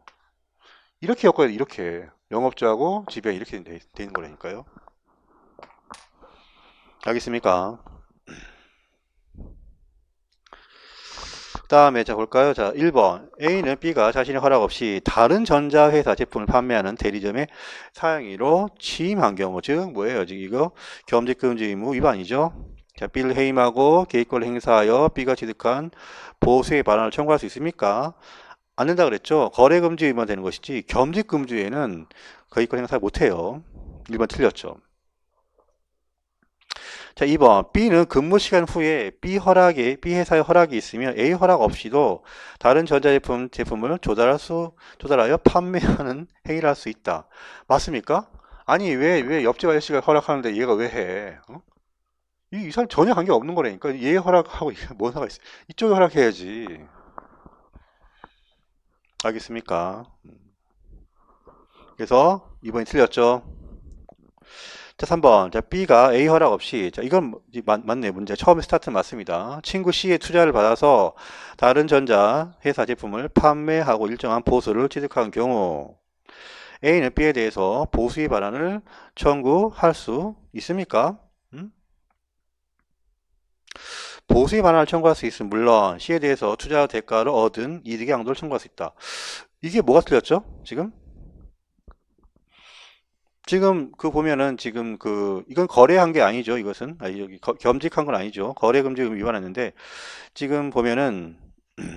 이렇게 엮어야 돼. 이렇게 영업자하고 지배 이렇게 돼 있는 거라니까요. 알겠습니까? 그 다음에 자 볼까요? 자 1번 A는 B가 자신의 허락 없이 다른 전자회사 제품을 판매하는 대리점의 사용의로 취임한 경우 즉 뭐예요? 지금 이거 겸직금지 의무 위반이죠. 자 B를 해임하고 개입권을 행사하여 B가 취득한 보수의 반환을 청구할 수 있습니까? 안 된다 그랬죠. 거래금지 위반 되는 것이지 겸직금지에는 거의권 행사 못해요. 1번 틀렸죠. 자, 2번. B는 근무 시간 후에 B 회사의 허락이 있으면 A 허락 없이도 다른 제품을 조달하여 판매하는 행위를 할 수 있다. 맞습니까? 아니, 왜 옆집 아저씨가 허락하는데 얘가 왜 해? 이 사람 전혀 관계 없는 거라니까. 얘 허락하고 이게 뭔 상관 있어? 이쪽에 허락해야지. 알겠습니까? 그래서 2번이 틀렸죠. 자, 3번. 자, B가 A 허락 없이, 자, 이건 맞네. 문제. 처음에 스타트는 맞습니다. 친구 C의 투자를 받아서 다른 전자 회사 제품을 판매하고 일정한 보수를 취득한 경우, A는 B에 대해서 보수의 반환을 청구할 수 있습니까? 보수의 반환을 청구할 수 있으면 물론 C에 대해서 투자 대가를 얻은 이득의 양도를 청구할 수 있다. 이게 뭐가 틀렸죠? 지금 그 보면은 지금 이건 거래한 게 아니죠. 이것은 여기 겸직한 건 아니죠. 거래 금지 위반했는데 지금 보면은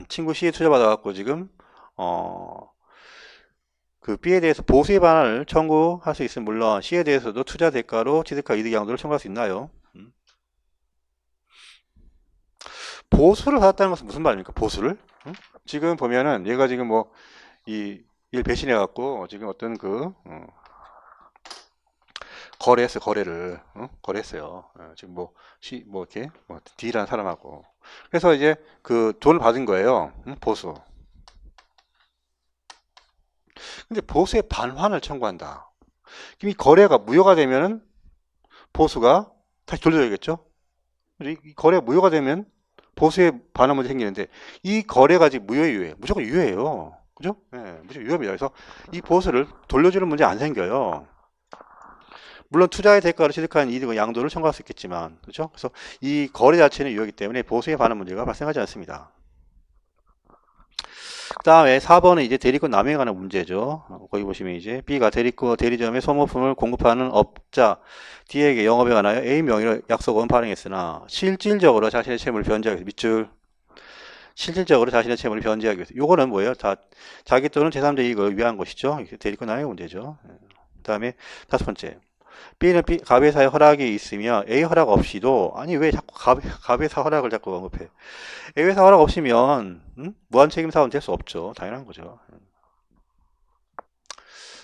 친구 C에 투자 받아갖고 지금 어 그 B에 대해서 보수의 반환을 청구할 수 있으면 물론 C에 대해서도 투자 대가로 취득한 이득 양도를 청구할 수 있나요? 보수를 받았다는 것은 무슨 말입니까? 보수를? 지금 보면은 얘가 지금 뭐 일 배신해 갖고 지금 어떤 거래했어요. 거래를 거래했어요. 지금 뭐 이렇게 뭐 D라는 사람하고 그래서 이제 그 돈을 받은 거예요. 보수. 근데 보수의 반환을 청구한다. 그럼 이 거래가 무효가 되면은 보수가 다시 돌려줘야겠죠? 이 거래가 무효가 되면 보수의 반환 문제 생기는데 이 거래가 지금 무효에 유효해요. 무조건 유효해요. 그죠? 예, 무조건 유효합니다. 그래서 이 보수를 돌려주는 문제 안 생겨요. 물론 투자의 대가로 취득한 이득은 양도를 청구할 수 있겠지만, 그렇죠? 그래서 이 거래 자체는 유효이기 때문에 보수에 반한 문제가 발생하지 않습니다. 그 다음에 4번은 이제 대리권 남용에 관한 문제죠. 거기 보시면 이제 B가 대리점에 소모품을 공급하는 업자 D에게 영업에 관하여 A 명의로 약속은 발행했으나 실질적으로 자신의 채무를 변제하기 위해서 실질적으로 자신의 채무를 변제하기 위해서 요거는 뭐예요? 자기 또는 제3자 이익을 위한 것이죠. 대리권 남용 문제죠. 그 다음에 5번째 B는 갑의사의 허락이 있으며 A 허락 없이도 아니 왜 자꾸 갑의사 허락을 자꾸 언급해? A 회사 허락 없이면 무한책임 사원 될 수 없죠. 당연한 거죠.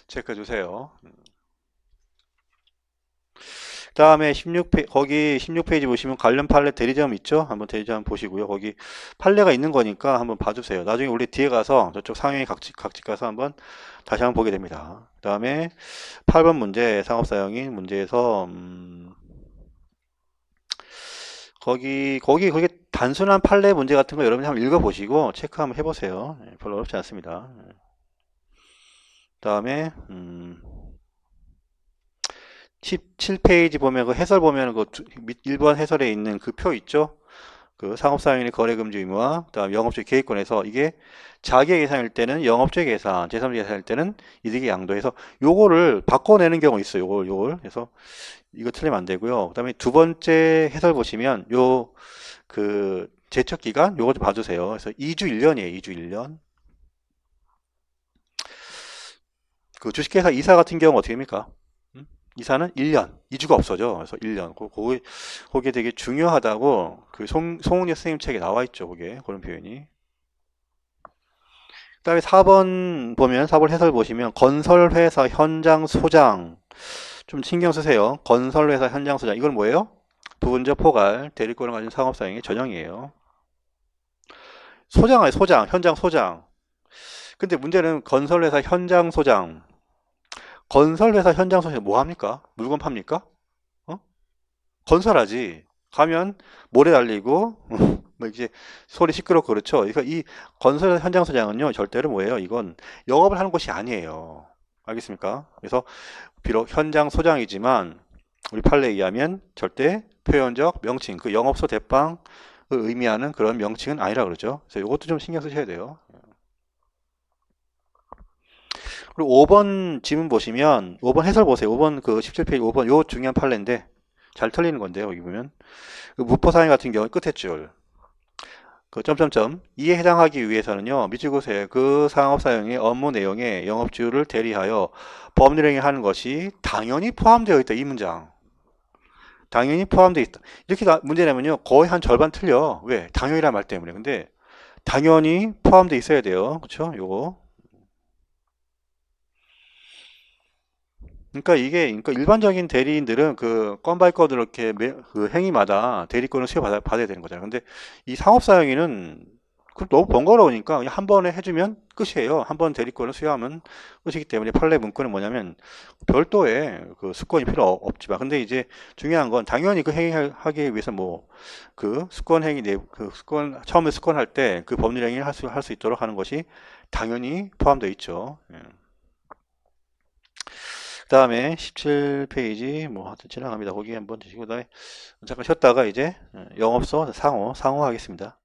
체크해 주세요. 다음에 거기 16페이지 보시면 관련 판례 대리점 있죠? 한번 대리점 보시고요. 거기 판례가 있는 거니까 한번 봐주세요. 나중에 우리 뒤에 가서 저쪽 상영이 각집 가서 한번 다시 한번 보게 됩니다. 그 다음에 8번 문제 상업사용인 문제에서 거기 단순한 판례 문제 같은 거 여러분이 한번 읽어보시고 체크 한번 해보세요. 별로 어렵지 않습니다. 그 다음에 17페이지 보면 그 해설 보면 그 1번 해설에 있는 그 표 있죠? 그 상업사용인의 거래금지 의무와 그다음 영업주의 계획권에서 이게 자기의 계산일 때는 영업주의 계산, 제3자 계산일 때는 이득의 양도해서 요거를 바꿔내는 경우 있어요. 요걸. 그래서 이거 틀리면 안 되고요. 그다음에 두 번째 해설 보시면 제척 기간 요거 좀 봐주세요. 그래서 2주 1년이에요. 2주 1년. 그 주식회사 이사 같은 경우 어떻게 됩니까? 이사는 1년, 2주가 없어져. 그래서 1년. 그게 되게 중요하다고 그 송은여 선생님 책에 나와 있죠. 그런 표현이. 그다음에 4번 보면 4번 해설 보시면 건설회사 현장 소장 좀 신경 쓰세요. 건설회사 현장 소장 이건 뭐예요? 부분적 포괄 대리권을 가진 상업사용의 전형이에요. 소장 아니 소장 현장 소장. 근데 문제는 건설회사 현장 소장. 건설회사 현장 소장 뭐 합니까? 물건 팝니까? 건설하지. 가면 모래 달리고 뭐 이제 소리 시끄럽고 그렇죠. 그러니까 이 건설 현장 소장은요 절대로 뭐예요? 이건 영업을 하는 곳이 아니에요. 알겠습니까? 그래서 비록 현장 소장이지만 우리 판례에 의하면 절대 표현적 명칭, 그 영업소 대빵을 의미하는 그런 명칭은 아니라 그러죠. 그래서 이것도 좀 신경 쓰셔야 돼요. 그리고 5번 지문 보시면 5번 해설 보세요. 5번 그 17페이지 5번 요 중요한 판례인데 잘 틀리는 건데요. 여기 보면 그 무포상해 같은 경우 끝에 줄 점점점 이에 해당하기 위해서는요 미치고세 그 상업사용의 업무 내용에 영업주를 대리하여 법률 행위하는 것이 당연히 포함되어 있다. 이 문장 당연히 포함되어 있다. 이렇게 문제 내면요 거의 한 절반 틀려. 왜? 당연이란 말 때문에. 근데 당연히 포함되어 있어야 돼요. 그렇죠? 요거 그러니까 일반적인 대리인들은 그 건바이 건으로 이렇게 그 행위마다 대리권을 받아야 되는 거잖아요. 근데 이 상업사용인은 너무 번거로우니까 그냥 한 번에 해주면 끝이에요. 한 번 대리권을 수여하면 끝이기 때문에 판례 문구는 뭐냐면 별도의 그 수권이 필요 없지만 근데 이제 중요한 건 당연히 그 행위하기 위해서 뭐 그 수권 행위 그 수권 처음에 수권할 때 그 법률 행위를 할 수 있도록 하는 것이 당연히 포함되어 있죠. 예. 그 다음에 17페이지 뭐 하여튼 지나갑니다. 거기 한번 드시고 그다음에 잠깐 쉬었다가 이제 영업소 상호 하겠습니다.